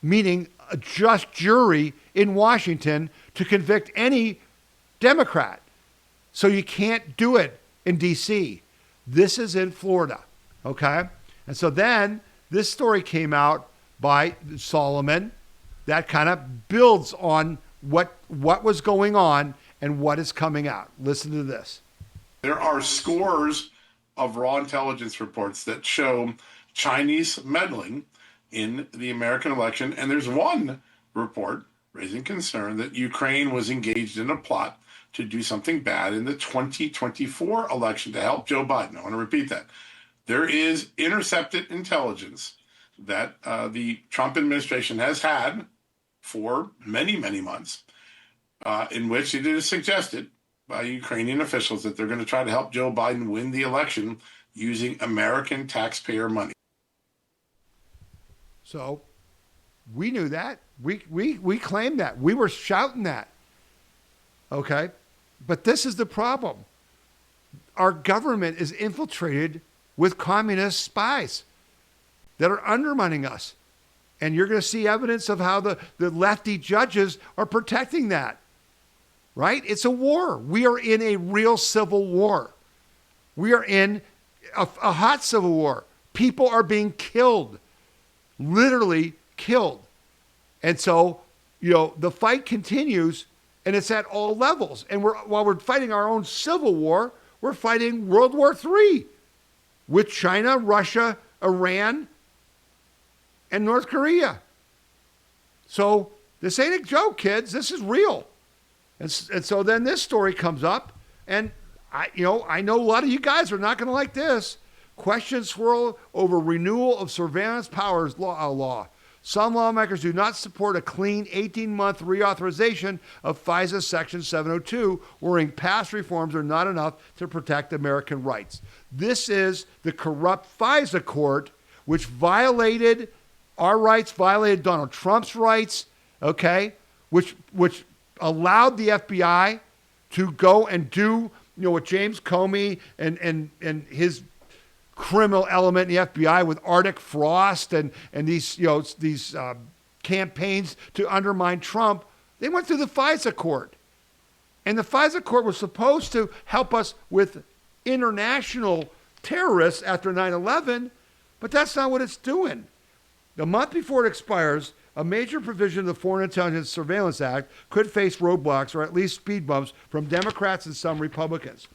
meaning a just jury in Washington to convict any Democrat. So you can't do it in D.C. This is in Florida, okay? And so then this story came out by Solomon that kind of builds on what was going on and what is coming out. Listen to this. There are scores of raw intelligence reports that show Chinese meddling in the American election. And there's one report raising concern that Ukraine was engaged in a plot to do something bad in the 2024 election to help Joe Biden. I want to repeat that. There is intercepted intelligence that the Trump administration has had for many, many months, in which it is suggested by Ukrainian officials that they're going to try to help Joe Biden win the election using American taxpayer money. So we knew that. We claimed that. We were shouting that. Okay? But this is the problem. Our government is infiltrated with communist spies that are undermining us. And you're going to see evidence of how the lefty judges are protecting that. Right? It's a war. We are in a real civil war. We are in a hot civil war. People are being killed, literally killed. And so, the fight continues, and it's at all levels. And while we're fighting our own civil war, we're fighting World War III with China, Russia, Iran, and North Korea. So this ain't a joke, kids. This is real. And so then this story comes up, and I know a lot of you guys are not going to like this. Questions swirl over renewal of surveillance powers law. Some lawmakers do not support a clean 18-month reauthorization of FISA Section 702, worrying past reforms are not enough to protect American rights. This is the corrupt FISA court, which violated our rights, violated Donald Trump's rights, okay, which allowed the FBI to go and do, what James Comey and his criminal element in the FBI with Arctic Frost and these campaigns to undermine Trump. They went through the FISA court. And the FISA court was supposed to help us with international terrorists after 9/11, but that's not what it's doing. The month before it expires, a major provision of the Foreign Intelligence Surveillance Act could face roadblocks or at least speed bumps from Democrats and some Republicans.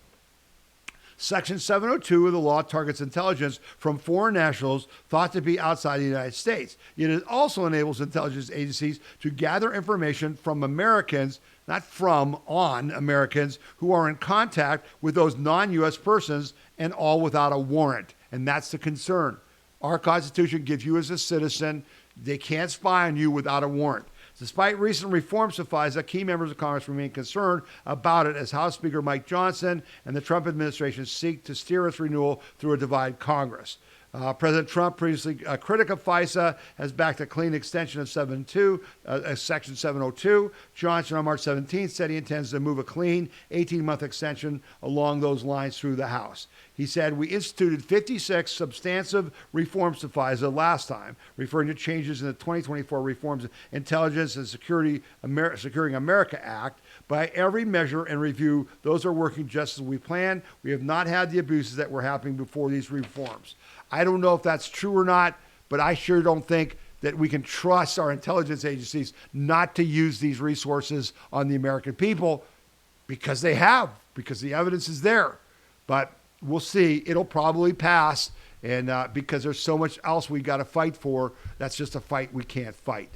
Section 702 of the law targets intelligence from foreign nationals thought to be outside the United States. Yet it also enables intelligence agencies to gather information from Americans, not on Americans, who are in contact with those non-U.S. persons, and all without a warrant. And that's the concern. Our Constitution gives you as a citizen, they can't spy on you without a warrant. Despite recent reforms to FISA, key members of Congress remain concerned about it as House Speaker Mike Johnson and the Trump administration seek to steer its renewal through a divided Congress. President Trump, previously a critic of FISA, has backed a clean extension of Section 702. Johnson on March 17th said he intends to move a clean 18-month extension along those lines through the House. He said, "We instituted 56 substantive reforms to FISA last time," referring to changes in the 2024 Reforms Intelligence and Securing America Act. "By every measure and review, those are working just as we planned. We have not had the abuses that were happening before these reforms." I don't know if that's true or not, but I sure don't think that we can trust our intelligence agencies not to use these resources on the American people because the evidence is there. But we'll see. It'll probably pass. And because there's so much else we got to fight for, that's just a fight we can't fight.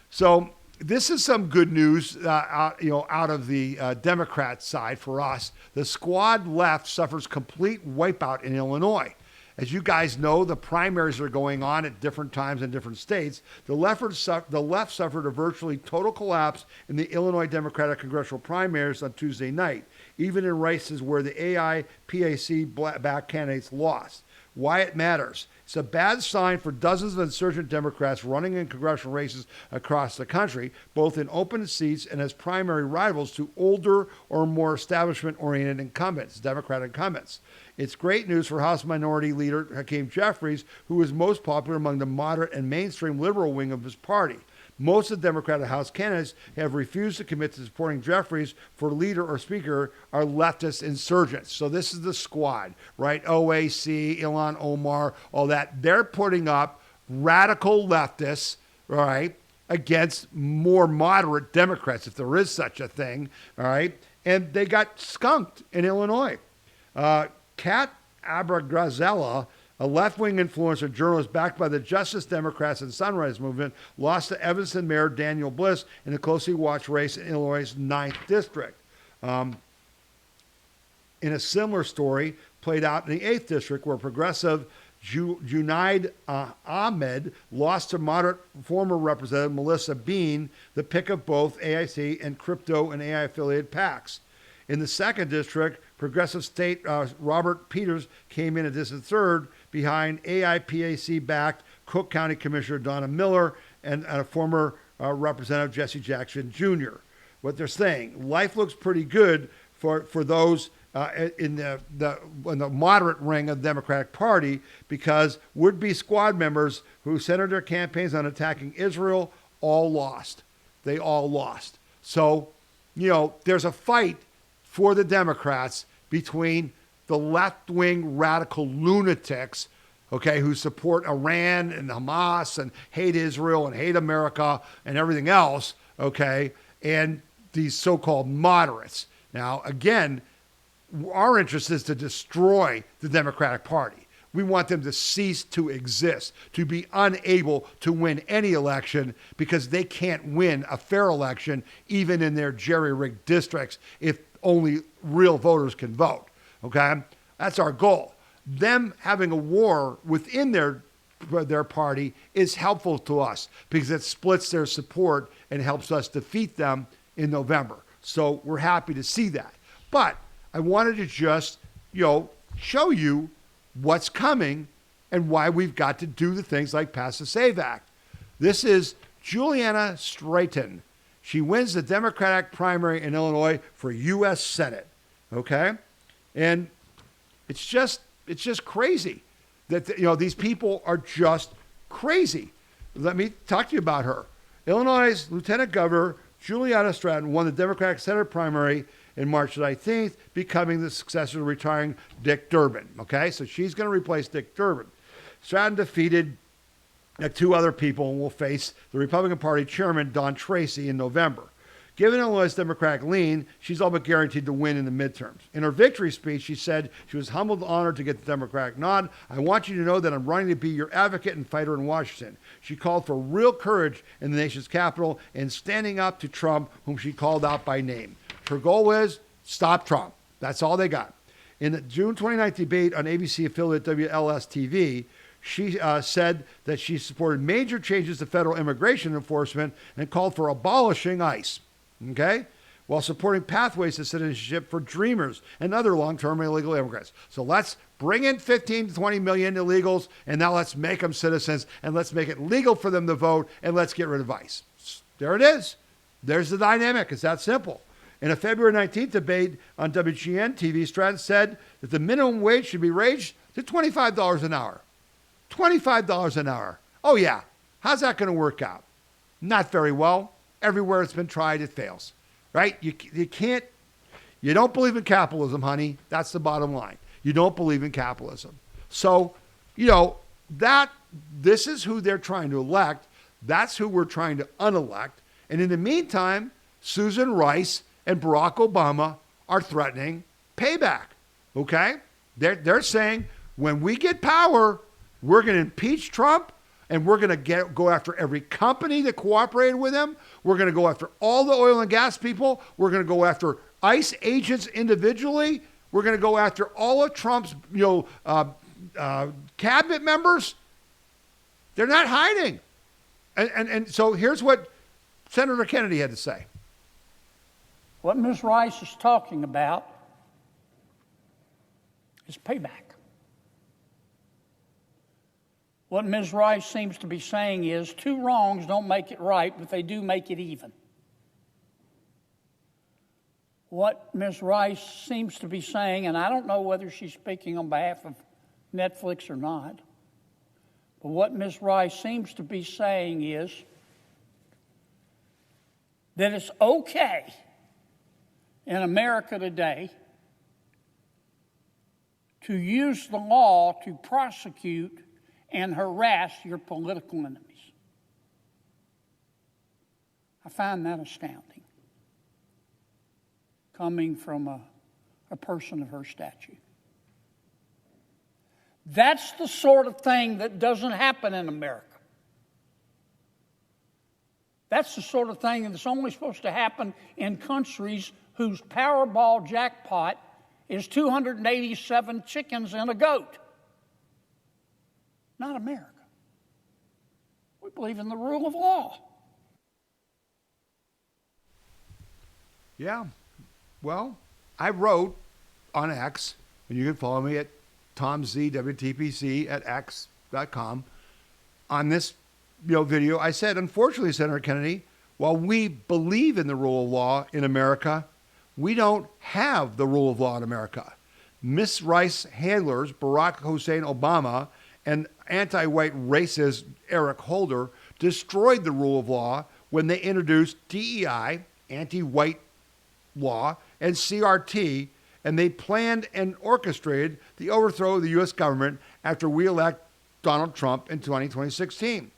So this is some good news, out of the Democrat side for us. The squad left suffers complete wipeout in Illinois. As you guys know, the primaries are going on at different times in different states. The left suffered a virtually total collapse in the Illinois Democratic congressional primaries on Tuesday night, even in races where the AIPAC-backed candidates lost. Why it matters. It's a bad sign for dozens of insurgent Democrats running in congressional races across the country, both in open seats and as primary rivals to older or more establishment-oriented incumbents, Democrat incumbents. It's great news for House Minority Leader Hakeem Jeffries, who is most popular among the moderate and mainstream liberal wing of his party. Most of the Democratic House candidates have refused to commit to supporting Jeffries for leader or speaker are leftist insurgents. So this is the squad, right? OAC, Ilhan Omar, all that. They're putting up radical leftists, right, against more moderate Democrats, if there is such a thing, all right? And they got skunked in Illinois. Kat Abragazella, a left-wing influencer journalist backed by the Justice Democrats and Sunrise Movement, lost to Evanston Mayor Daniel Bliss in a closely watched race in Illinois' 9th District. In a similar story played out in the 8th District, where progressive Junaid Ahmed lost to moderate former Representative Melissa Bean, the pick of both AIC and crypto and AI-affiliated PACs. In the 2nd District, progressive state Robert Peters came in a distant third behind AIPAC-backed Cook County Commissioner Donna Miller and a former Representative Jesse Jackson Jr. What they're saying, life looks pretty good for those in the moderate ring of the Democratic Party, because would-be squad members who centered their campaigns on attacking Israel all lost. They all lost. So, there's a fight for the Democrats between the left-wing radical lunatics, okay, who support Iran and Hamas and hate Israel and hate America and everything else, okay, and these so-called moderates. Now, again, our interest is to destroy the Democratic Party. We want them to cease to exist, to be unable to win any election, because they can't win a fair election even in their jerry-rigged districts if only real voters can vote, okay? That's our goal. Them having a war within their party is helpful to us because it splits their support and helps us defeat them in November. So we're happy to see that. But I wanted to just, show you what's coming and why we've got to do the things like pass the SAVE Act. This is Juliana Strayton. She wins the Democratic primary in Illinois for U.S. Senate, okay? And it's just crazy that, these people are just crazy. Let me talk to you about her. Illinois' Lieutenant Governor Juliana Stratton won the Democratic Senate primary in March 19th, becoming the successor to retiring Dick Durbin, okay? So she's going to replace Dick Durbin. Stratton defeated two other people and will face the Republican Party chairman, Don Tracy, in November. Given Illinois' Democratic lean, she's all but guaranteed to win in the midterms. In her victory speech, she said she was humbled and honored to get the Democratic nod. I want you to know that I'm running to be your advocate and fighter in Washington. She called for real courage in the nation's capital and standing up to Trump, whom she called out by name. Her goal is stop Trump. That's all they got. In the June 29th debate on ABC affiliate WLS-TV, she said that she supported major changes to federal immigration enforcement and called for abolishing ICE, okay, while supporting pathways to citizenship for dreamers and other long-term illegal immigrants. So let's bring in 15 to 20 million illegals, and now let's make them citizens, and let's make it legal for them to vote, and let's get rid of ICE. There it is. There's the dynamic. It's that simple. In a February 19th debate on WGN TV, Stratton said that the minimum wage should be raised to $25 an hour. $25 an hour. Oh, yeah. How's that going to work out? Not very well. Everywhere it's been tried, it fails, right? You don't believe in capitalism, honey. That's the bottom line. You don't believe in capitalism. So this is who they're trying to elect. That's who we're trying to unelect. And in the meantime, Susan Rice and Barack Obama are threatening payback. Okay? They're saying when we get power, we're going to impeach Trump and we're going to go after every company that cooperated with him. We're going to go after all the oil and gas people. We're going to go after ICE agents individually. We're going to go after all of Trump's cabinet members. They're not hiding. And so here's what Senator Kennedy had to say. What Ms. Rice is talking about is payback. What Ms. Rice seems to be saying is two wrongs don't make it right, but they do make it even. What Ms. Rice seems to be saying, and I don't know whether she's speaking on behalf of Netflix or not, but what Ms. Rice seems to be saying is that it's okay in America today to use the law to prosecute and harass your political enemies. I find that astounding, coming from a person of her stature. That's the sort of thing that doesn't happen in America. That's the sort of thing that's only supposed to happen in countries whose Powerball jackpot is 287 chickens and a goat. Not America. We believe in the rule of law. Yeah. Well, I wrote on X, and you can follow me at TomZWTPC at X.com. On this video, I said, unfortunately, Senator Kennedy, while we believe in the rule of law in America, we don't have the rule of law in America. Miss Rice handlers, Barack Hussein Obama, and anti-white racist Eric Holder destroyed the rule of law when they introduced DEI, anti-white law, and CRT, and they planned and orchestrated the overthrow of the U.S. government after we elect Donald Trump in 2016.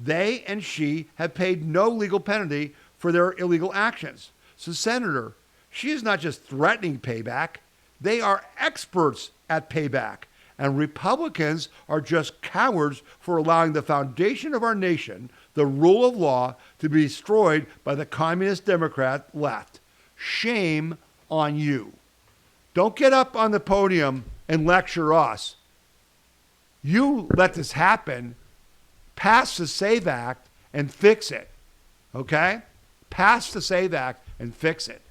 They and she have paid no legal penalty for their illegal actions. So, Senator, she is not just threatening payback. They are experts at payback. And Republicans are just cowards for allowing the foundation of our nation, the rule of law, to be destroyed by the communist Democrat left. Shame on you. Don't get up on the podium and lecture us. You let this happen. Pass the SAVE Act and fix it. Okay? Pass the SAVE Act and fix it.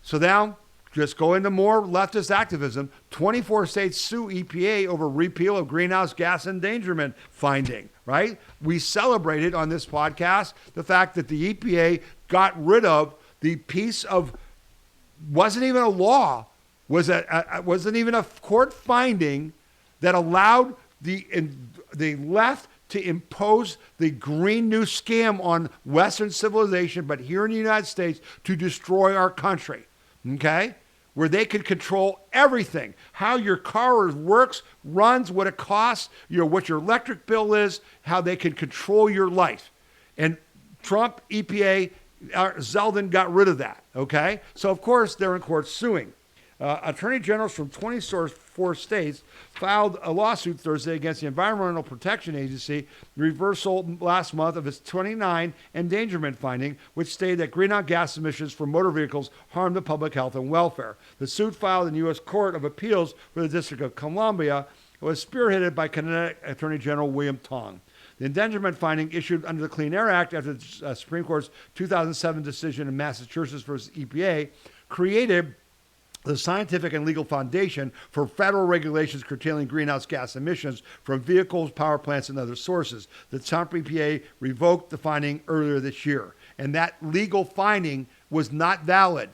So now, just go into more leftist activism. 24 states sue EPA over repeal of greenhouse gas endangerment finding, right? We celebrated on this podcast the fact that the EPA got rid of the piece of, wasn't even a law, wasn't even a court finding that allowed the left to impose the Green New Scam on Western civilization, but here in the United States, to destroy our country, okay? Where they could control everything, how your car works, runs, what it costs, what your electric bill is, how they can control your life. And Trump, EPA, Zeldin got rid of that, okay? So, of course, they're in court suing. Attorney generals from 24 states filed a lawsuit Thursday against the Environmental Protection Agency reversal last month of its 29 endangerment finding, which stated that greenhouse gas emissions from motor vehicles harm the public health and welfare. The suit filed in the U.S. Court of Appeals for the District of Columbia was spearheaded by Connecticut Attorney General William Tong. The endangerment finding issued under the Clean Air Act after the Supreme Court's 2007 decision in Massachusetts versus EPA created the scientific and legal foundation for federal regulations curtailing greenhouse gas emissions from vehicles, power plants, and other sources. The Trump EPA revoked the finding earlier this year, and that legal finding was not valid.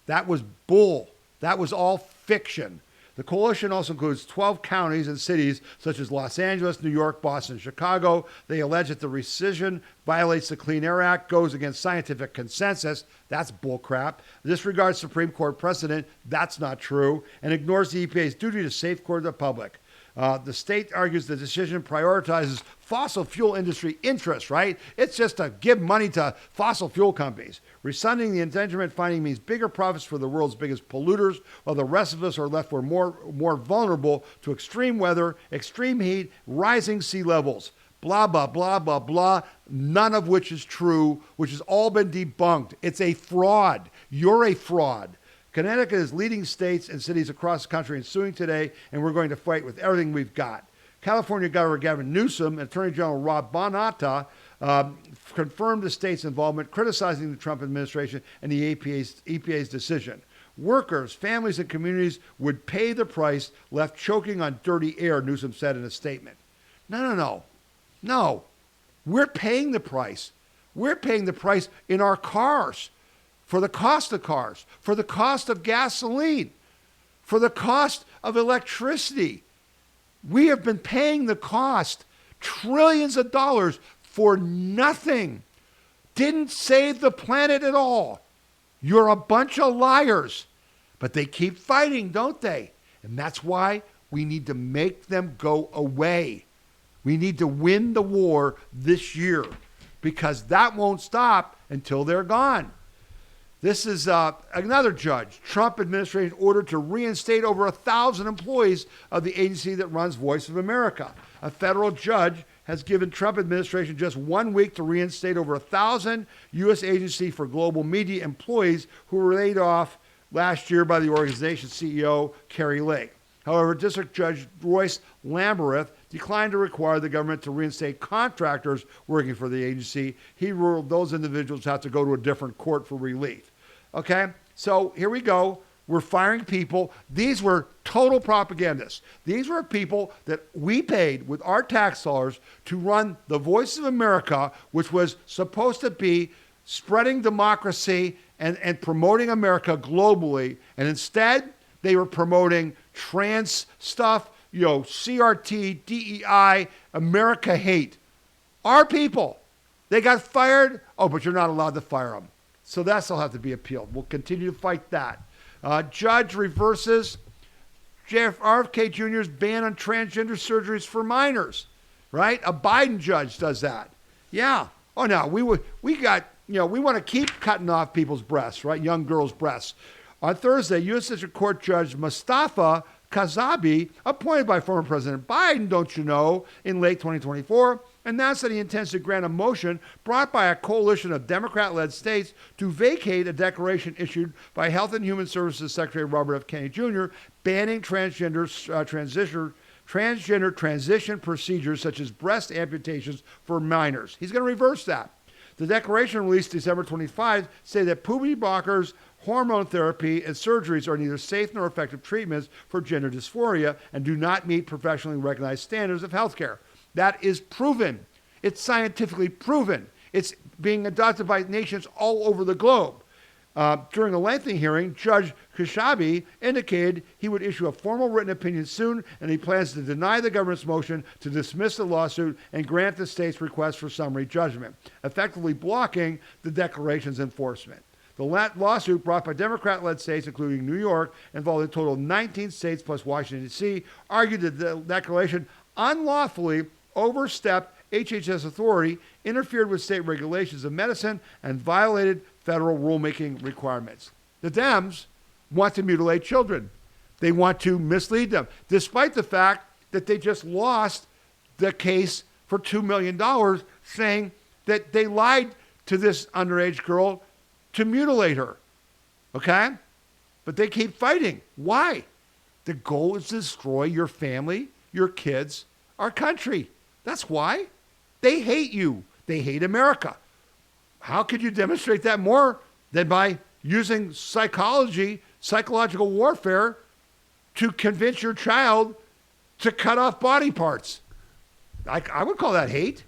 That was bull. That was all fiction. The coalition also includes 12 counties and cities such as Los Angeles, New York, Boston, Chicago. They allege that the rescission violates the Clean Air Act, goes against scientific consensus. That's bullcrap. Disregards Supreme Court precedent. That's not true. And ignores the EPA's duty to safeguard the public. The state argues the decision prioritizes fossil fuel industry interests, right? It's just to give money to fossil fuel companies. Rescinding the endangerment finding means bigger profits for the world's biggest polluters, while the rest of us are left more vulnerable to extreme weather, extreme heat, rising sea levels. Blah, blah, blah, blah, blah, none of which is true, which has all been debunked. It's a fraud. You're a fraud. Connecticut is leading states and cities across the country in suing today, and we're going to fight with everything we've got. California Governor Gavin Newsom and Attorney General Rob Bonata confirmed the state's involvement, criticizing the Trump administration and the EPA's decision. Workers, families, and communities would pay the price, left choking on dirty air, Newsom said in a statement. No. We're paying the price. We're paying the price in our cars, for the cost of cars, for the cost of gasoline, for the cost of electricity. We have been paying the cost, trillions of dollars, for nothing. Didn't save the planet at all. You're a bunch of liars. But they keep fighting, don't they? And that's why we need to make them go away. We need to win the war this year, because that won't stop until they're gone. This is another judge. Trump administration ordered to reinstate over 1,000 employees of the agency that runs Voice of America. A federal judge has given Trump administration just 1 week to reinstate over 1,000 U.S. Agency for Global Media employees who were laid off last year by the organization's CEO, Carrie Lake. However, District Judge Royce Lamberth declined to require the government to reinstate contractors working for the agency. He ruled those individuals have to go to a different court for relief. Okay, so here we go. We're firing people. These were total propagandists. These were people that we paid with our tax dollars to run the Voice of America, which was supposed to be spreading democracy and promoting America globally. And instead, they were promoting trans stuff, CRT, DEI, America hate. Our people, they got fired. Oh, but you're not allowed to fire them. So that'll have to be appealed. We'll continue to fight that. Judge reverses RFK Jr.'s ban on transgender surgeries for minors, right? A Biden judge does that. Yeah. Oh, no, we want to keep cutting off people's breasts, right? Young girls' breasts. On Thursday, U.S. District Court Judge Mustafa Kazabi, appointed by former President Biden, don't you know, in late 2024, announced that he intends to grant a motion brought by a coalition of Democrat-led states to vacate a declaration issued by Health and Human Services Secretary Robert F. Kennedy Jr. banning transgender transition procedures such as breast amputations for minors. He's going to reverse that. The declaration released December 25 say that puberty blockers, hormone therapy, and surgeries are neither safe nor effective treatments for gender dysphoria and do not meet professionally recognized standards of healthcare. That is proven. It's scientifically proven. It's being adopted by nations all over the globe. During a lengthy hearing, Judge Khashoggi indicated he would issue a formal written opinion soon, and he plans to deny the government's motion to dismiss the lawsuit and grant the state's request for summary judgment, effectively blocking the declaration's enforcement. The lawsuit brought by Democrat-led states, including New York, involving a total of 19 states plus Washington, D.C., argued that the declaration unlawfully overstepped HHS authority, interfered with state regulations of medicine, and violated federal rulemaking requirements. The Dems want to mutilate children. They want to mislead them, despite the fact that they just lost the case for $2 million, saying that they lied to this underage girl to mutilate her. Okay? But they keep fighting. Why? The goal is to destroy your family, your kids, our country. That's why. They hate you. They hate America. How could you demonstrate that more than by using psychological warfare to convince your child to cut off body parts? I would call that hate.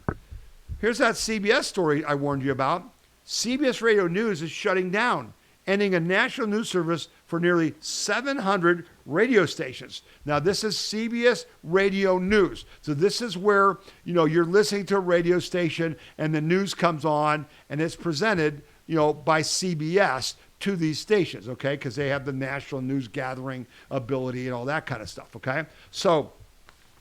Here's that CBS story I warned you about. CBS Radio News is shutting down, ending a national news service for nearly 700 radio stations. Now, this is CBS Radio News. So this is where, you're listening to a radio station and the news comes on and it's presented, by CBS to these stations, okay? Because they have the national news gathering ability and all that kind of stuff, okay? So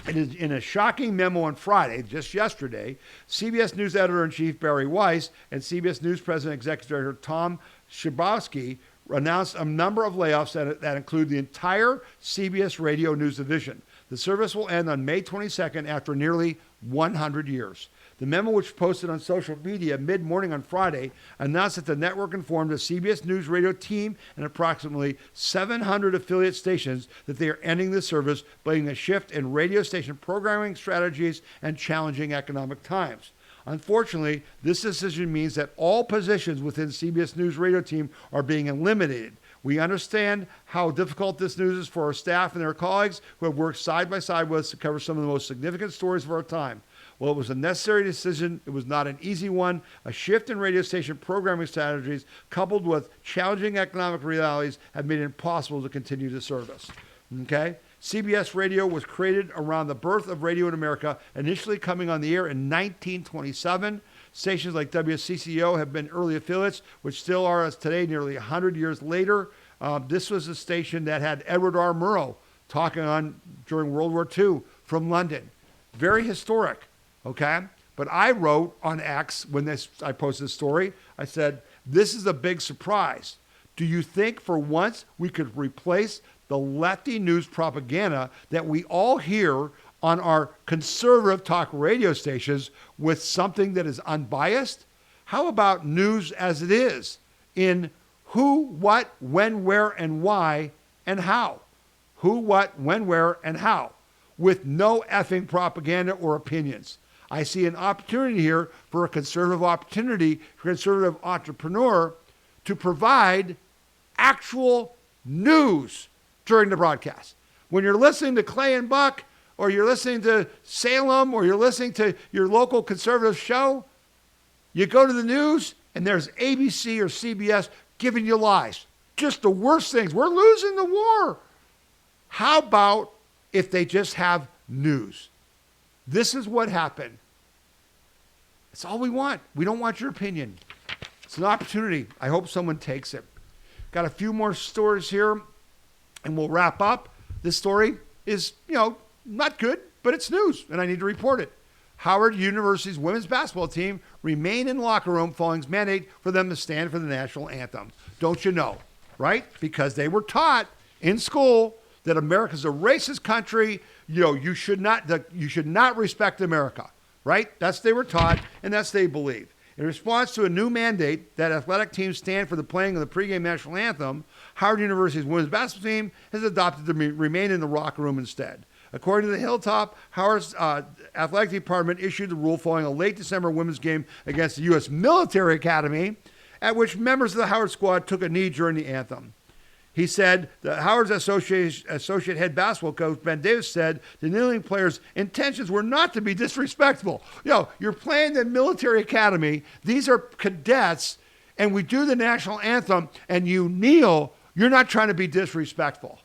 In a shocking memo on Friday, just yesterday, CBS News editor-in-chief Barry Weiss and CBS News president executive director Tom Schabowski announced a number of layoffs that include the entire CBS Radio News division. The service will end on May 22nd after nearly 100 years. The memo, which was posted on social media mid-morning on Friday, announced that the network informed the CBS News Radio team and approximately 700 affiliate stations that they are ending the service, blaming a shift in radio station programming strategies and challenging economic times. Unfortunately, this decision means that all positions within CBS News Radio team are being eliminated. We understand how difficult this news is for our staff and their colleagues who have worked side by side with us to cover some of the most significant stories of our time. Well, it was a necessary decision. It was not an easy one. A shift in radio station programming strategies coupled with challenging economic realities have made it impossible to continue the service. Okay? CBS Radio was created around the birth of radio in America, initially coming on the air in 1927. Stations like WCCO have been early affiliates, which still are as today, nearly 100 years later. This was a station that had Edward R. Murrow talking on during World War II from London. Very historic. Okay, but I wrote on X when I posted this story, I said, this is a big surprise. Do you think for once we could replace the lefty news propaganda that we all hear on our conservative talk radio stations with something that is unbiased? How about news as it is in who, what, when, where, and why, and how? Who, what, when, where, and how, with no effing propaganda or opinions. I see an opportunity here for a conservative entrepreneur to provide actual news during the broadcast. When you're listening to Clay and Buck, or you're listening to Salem, or you're listening to your local conservative show, you go to the news and there's ABC or CBS giving you lies. Just the worst things. We're losing the war. How about if they just have news? This is what happened. It's all we want. We don't want your opinion. It's an opportunity. I hope someone takes it. Got a few more stories here, and we'll wrap up. This story is, not good, but it's news, and I need to report it. Howard University's women's basketball team remain in the locker room following its mandate for them to stand for the national anthem. Don't you know, right? Because they were taught in school that America's a racist country. You should not respect America, right? That's they were taught, and that's they believe. In response to a new mandate that athletic teams stand for the playing of the pregame national anthem, Howard University's women's basketball team has adopted to remain in the locker room instead. According to the Hilltop, Howard's athletic department issued the rule following a late December women's game against the U.S. Military Academy, at which members of the Howard squad took a knee during the anthem. He said that Howard's associate head basketball coach, Ben Davis, said the kneeling players' intentions were not to be disrespectful. You're playing the military academy. These are cadets, and we do the national anthem, and you kneel. You're not trying to be disrespectful.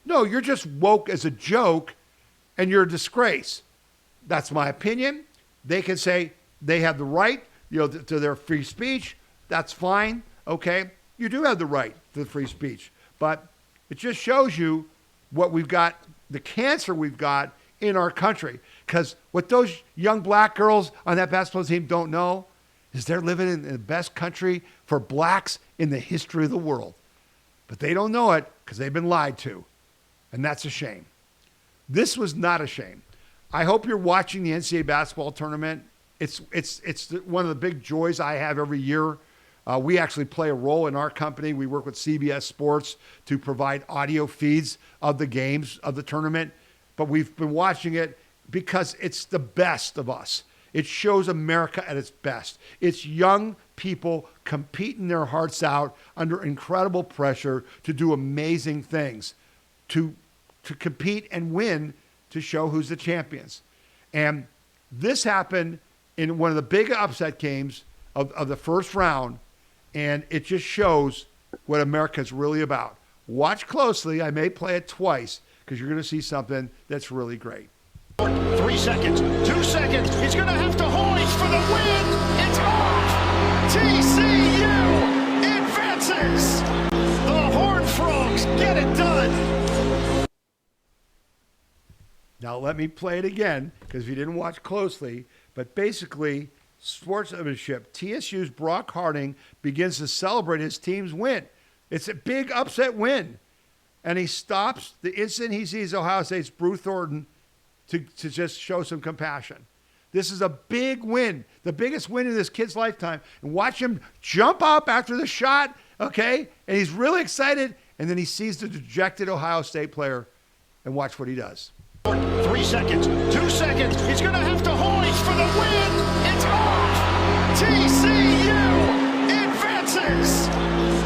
No, you're just woke as a joke, and you're a disgrace. That's my opinion. They can say they have the right, to their free speech. That's fine. Okay, you do have the right to the free speech. But it just shows you what we've got, the cancer we've got in our country. Because what those young black girls on that basketball team don't know is they're living in the best country for blacks in the history of the world. But they don't know it because they've been lied to. And that's a shame. This was not a shame. I hope you're watching the NCAA basketball tournament. It's one of the big joys I have every year. We actually play a role in our company. We work with CBS Sports to provide audio feeds of the games of the tournament. But we've been watching it because it's the best of us. It shows America at its best. It's young people competing their hearts out under incredible pressure to do amazing things, to compete and win, to show who's the champions. And this happened in one of the big upset games of the first round. And it just shows what America's really about. Watch closely. I may play it twice because you're going to see something that's really great. 3 seconds, 2 seconds. He's going to have to hoist for the win. It's off. TCU advances. The Horned Frogs get it done. Now, let me play it again, because if you didn't watch closely, but basically, sportsmanship. TSU's Brock Harding begins to celebrate his team's win. It's a big upset win. And he stops the instant he sees Ohio State's Brew Thornton to just show some compassion. This is a big win, the biggest win in this kid's lifetime. And watch him jump up after the shot, okay? And he's really excited. And then he sees the dejected Ohio State player, and watch what he does. 3 seconds, 2 seconds. He's going to have to hoist for the win. It's off. TCU advances.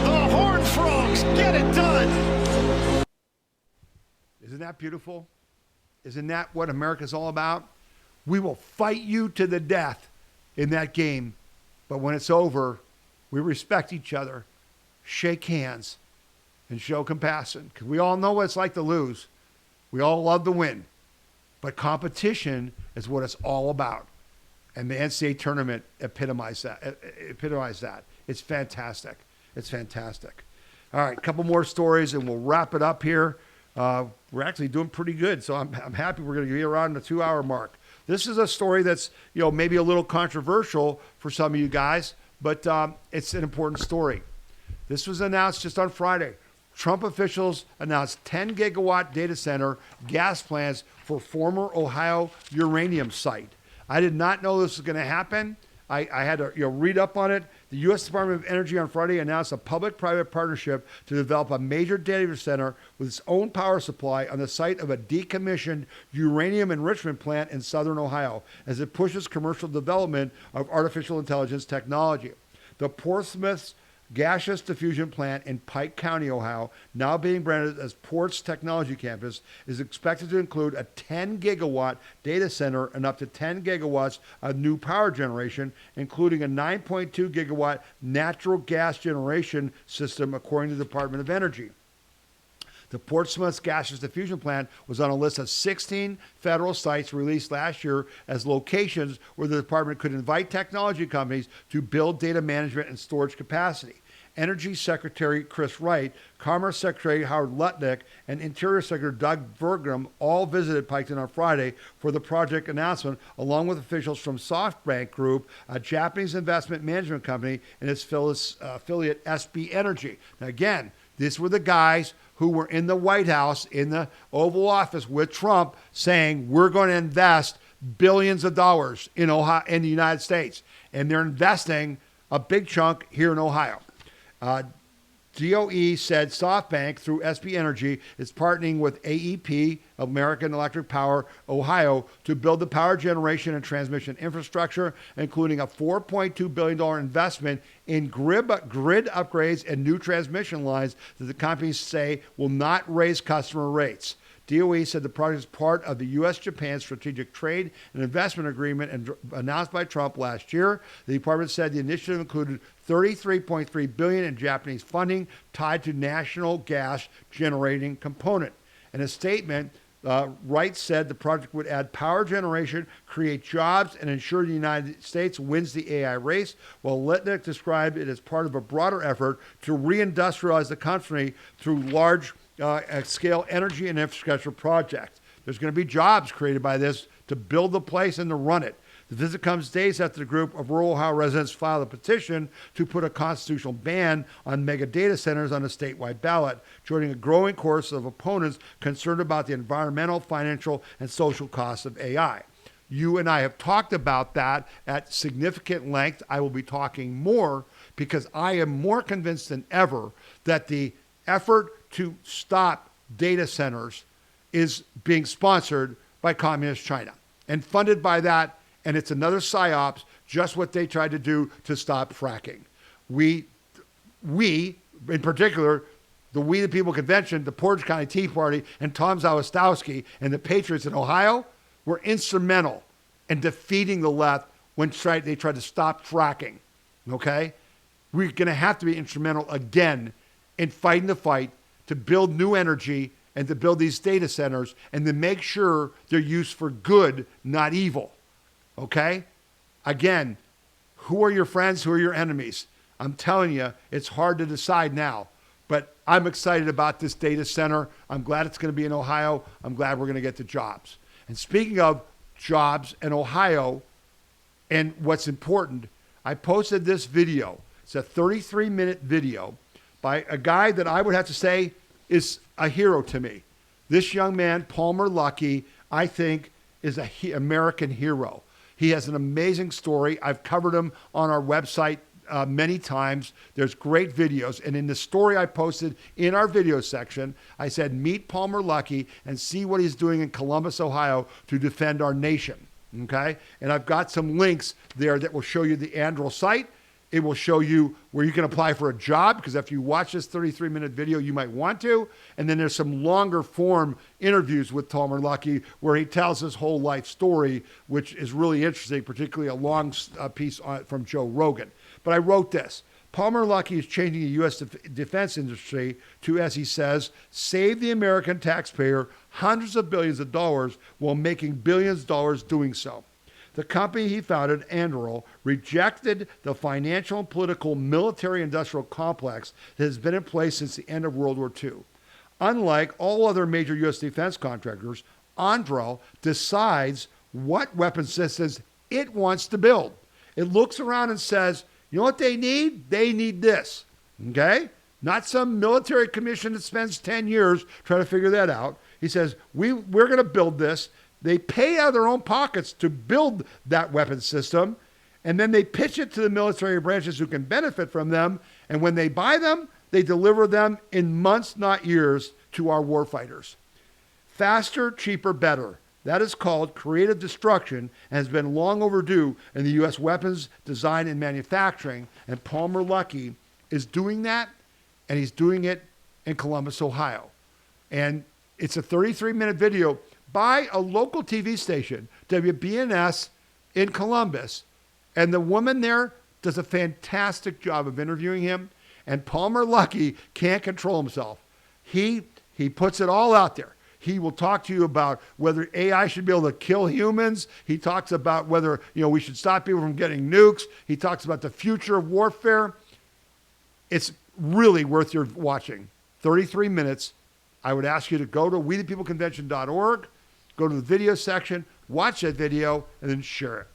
The Horned Frogs get it done. Isn't that beautiful? Isn't that what America's all about? We will fight you to the death in that game. But when it's over, we respect each other, shake hands, and show compassion. Because we all know what it's like to lose. We all love to win. But competition is what it's all about. And the NCAA tournament epitomized that. It's fantastic. It's fantastic. All right, a couple more stories, and we'll wrap it up here. We're actually doing pretty good, so I'm happy we're going to be around the 2-hour mark. This is a story that's, maybe a little controversial for some of you guys, but it's an important story. This was announced just on Friday. Trump officials announced 10-gigawatt data center gas plants for former Ohio uranium site. I did not know this was going to happen. I had to read up on it. The U.S. Department of Energy on Friday announced a public-private partnership to develop a major data center with its own power supply on the site of a decommissioned uranium enrichment plant in southern Ohio as it pushes commercial development of artificial intelligence technology. The Portsmouth's gaseous diffusion plant in Pike County, Ohio, now being branded as Port's Technology Campus, is expected to include a 10-gigawatt data center and up to 10 gigawatts of new power generation, including a 9.2 gigawatt natural gas generation system, according to the Department of Energy. The Portsmouth gaseous diffusion plant was on a list of 16 federal sites released last year as locations where the department could invite technology companies to build data management and storage capacity. Energy Secretary Chris Wright, Commerce Secretary Howard Lutnick, and Interior Secretary Doug Burgum all visited Piketon on Friday for the project announcement, along with officials from SoftBank Group, a Japanese investment management company, and its affiliate Espionage. Now again, these were the guys who were in the White House, in the Oval Office with Trump, saying we're going to invest billions of dollars in Ohio, in the United States. And they're investing a big chunk here in Ohio. DOE said SoftBank, through Espionage, is partnering with AEP, American Electric Power Ohio, to build the power generation and transmission infrastructure, including a $4.2 billion investment in grid upgrades and new transmission lines that the companies say will not raise customer rates. DOE said the project is part of the U.S.-Japan Strategic Trade and Investment Agreement announced by Trump last year. The department said the initiative included $33.3 billion in Japanese funding tied to national gas generating component. In a statement, Wright said the project would add power generation, create jobs, and ensure the United States wins the AI race, while Litnick described it as part of a broader effort to reindustrialize the country through large-scale energy and infrastructure projects. There's going to be jobs created by this to build the place and to run it. The visit comes days after the group of rural Ohio residents filed a petition to put a constitutional ban on mega data centers on a statewide ballot, joining a growing chorus of opponents concerned about the environmental, financial, and social costs of AI. You and I have talked about that at significant length. I will be talking more because I am more convinced than ever that the effort to stop data centers is being sponsored by Communist China and funded by that. And it's another psyops, just what they tried to do to stop fracking. We, in particular, the We the People Convention, the Portage County Tea Party, and Tom Zawistowski and the Patriots in Ohio were instrumental in defeating the left when they tried to stop fracking, okay? We're going to have to be instrumental again in fighting the fight to build new energy and to build these data centers and to make sure they're used for good, not evil. Okay? Again, who are your friends? Who are your enemies? I'm telling you, it's hard to decide now. But I'm excited about this data center. I'm glad it's going to be in Ohio. I'm glad we're going to get the jobs. And speaking of jobs in Ohio and what's important, I posted this video. It's a 33-minute video by a guy that I would have to say is a hero to me. This young man, Palmer Luckey, I think is an American hero. He has an amazing story. I've covered him on our website many times. There's great videos. And in the story I posted in our video section, I said, meet Palmer Luckey and see what he's doing in Columbus, Ohio to defend our nation. Okay? And I've got some links there that will show you the Andrel site. It will show you where you can apply for a job, because if you watch this 33-minute video, you might want to. And then there's some longer form interviews with Palmer Luckey where he tells his whole life story, which is really interesting, particularly a long piece from Joe Rogan. But I wrote this. Palmer Luckey is changing the U.S. defense industry to, as he says, save the American taxpayer hundreds of billions of dollars while making billions of dollars doing so. The company he founded, Anduril, rejected the financial and political military-industrial complex that has been in place since the end of World War II. Unlike all other major U.S. defense contractors, Anduril decides what weapon systems it wants to build. It looks around and says, you know what they need? They need this, okay? Not some military commission that spends 10 years trying to figure that out. He says, we're going to build this. They pay out of their own pockets to build that weapon system, and then they pitch it to the military branches who can benefit from them, and when they buy them, they deliver them in months, not years, to our warfighters. Faster, cheaper, better. That is called creative destruction and has been long overdue in the U.S. weapons design and manufacturing, and Palmer Luckey is doing that, and he's doing it in Columbus, Ohio. And it's a 33-minute video by a local TV station, WBNS in Columbus. And the woman there does a fantastic job of interviewing him. And Palmer Luckey can't control himself. He puts it all out there. He will talk to you about whether AI should be able to kill humans. He talks about whether we should stop people from getting nukes. He talks about the future of warfare. It's really worth your watching. 33 minutes. I would ask you to go to wethepeopleconvention.org. Go to the video section, watch that video, and then share it.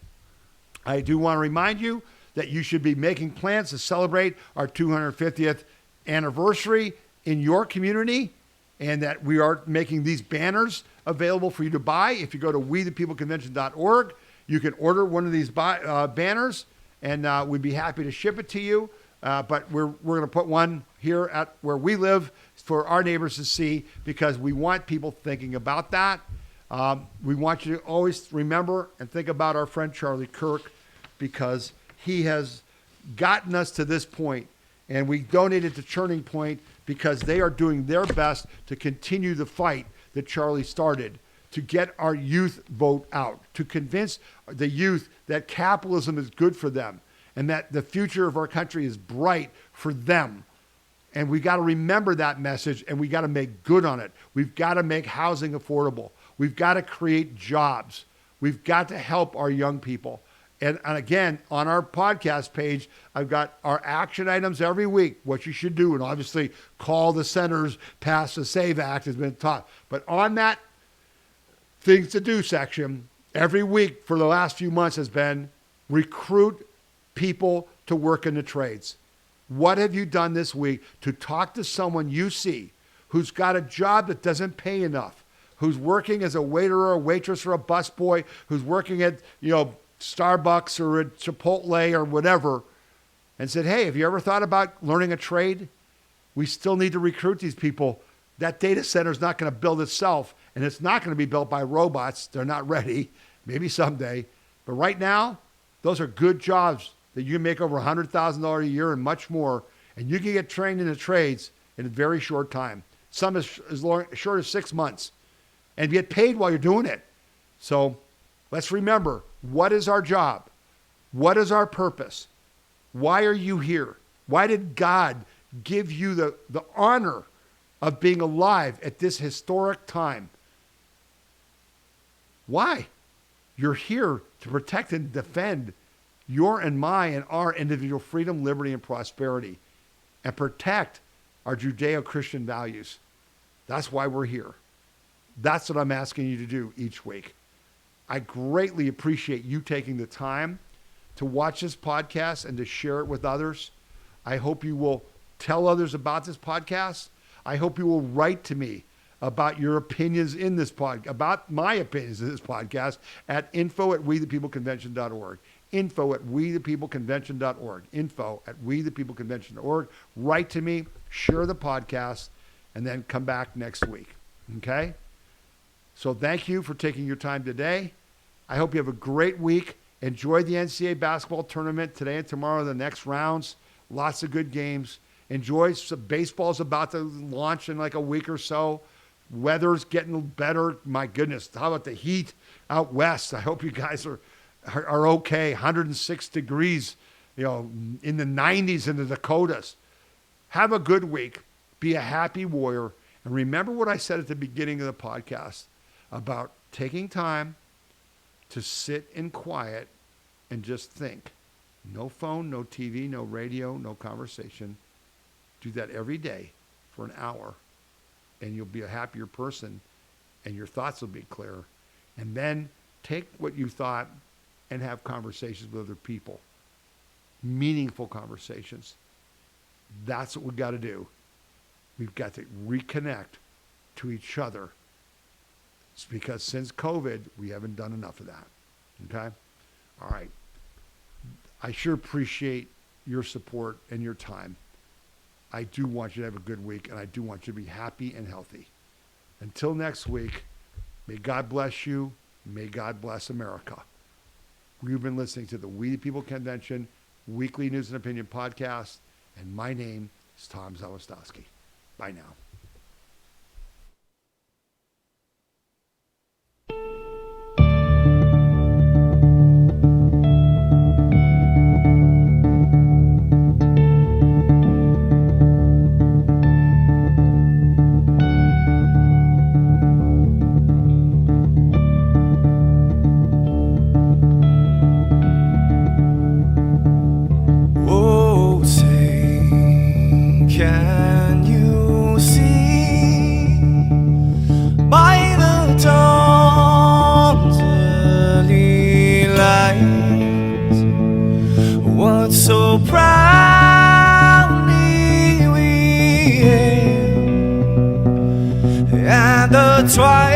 I do want to remind you that you should be making plans to celebrate our 250th anniversary in your community, and that we are making these banners available for you to buy. If you go to wethepeopleconvention.org, you can order one of these banners, and we'd be happy to ship it to you. But we're going to put one here at where we live for our neighbors to see, because we want people thinking about that. We want you to always remember and think about our friend Charlie Kirk, because he has gotten us to this point, and we donated to Turning Point because they are doing their best to continue the fight that Charlie started, to get our youth vote out, to convince the youth that capitalism is good for them and that the future of our country is bright for them. And we got to remember that message, and we got to make good on it. We've got to make housing affordable. We've got to create jobs. We've got to help our young people. And again, on our podcast page, I've got our action items every week, what you should do. And obviously, call the senators, pass the SAVE Act has been taught. But on that things to do section, every week for the last few months has been recruit people to work in the trades. What have you done this week to talk to someone you see who's got a job that doesn't pay enough, who's working as a waiter or a waitress or a busboy, who's working at, Starbucks or at Chipotle or whatever, and said, hey, have you ever thought about learning a trade? We still need to recruit these people. That data center is not going to build itself, and it's not going to be built by robots. They're not ready. Maybe someday. But right now, those are good jobs that you can make over $100,000 a year and much more, and you can get trained in the trades in a very short time. Some as short as 6 months, and get paid while you're doing it. So let's remember, what is our job? What is our purpose? Why are you here? Why did God give you the honor of being alive at this historic time? Why? You're here to protect and defend your and my and our individual freedom, liberty, and prosperity, and protect our Judeo-Christian values. That's why we're here. That's what I'm asking you to do each week. I greatly appreciate you taking the time to watch this podcast and to share it with others. I hope you will tell others about this podcast. I hope you will write to me about your opinions in this about my opinions in this podcast at info@wethepeopleconvention.org. info@wethepeopleconvention.org. info@wethepeopleconvention.org. Write to me, share the podcast, and then come back next week. Okay? So thank you for taking your time today. I hope you have a great week. Enjoy the NCAA basketball tournament today and tomorrow, the next rounds. Lots of good games. Enjoy some baseball's about to launch in like a week or so. Weather's getting better. My goodness, how about the heat out west? I hope you guys are okay. 106 degrees, in the 90s in the Dakotas. Have a good week. Be a happy warrior. And remember what I said at the beginning of the podcast about taking time to sit in quiet and just think. No phone, no TV, no radio, no conversation. Do that every day for an hour, and you'll be a happier person, and your thoughts will be clearer. And then take what you thought and have conversations with other people. Meaningful conversations. That's what we've got to do. We've got to reconnect to each other. It's because since COVID, we haven't done enough of that. Okay? All right. I sure appreciate your support and your time. I do want you to have a good week, and I do want you to be happy and healthy. Until next week, may God bless you. May God bless America. You've been listening to the We the People Convention Weekly News and Opinion Podcast, and my name is Tom Zawistowski. Bye now. So proudly we hailed at the twilight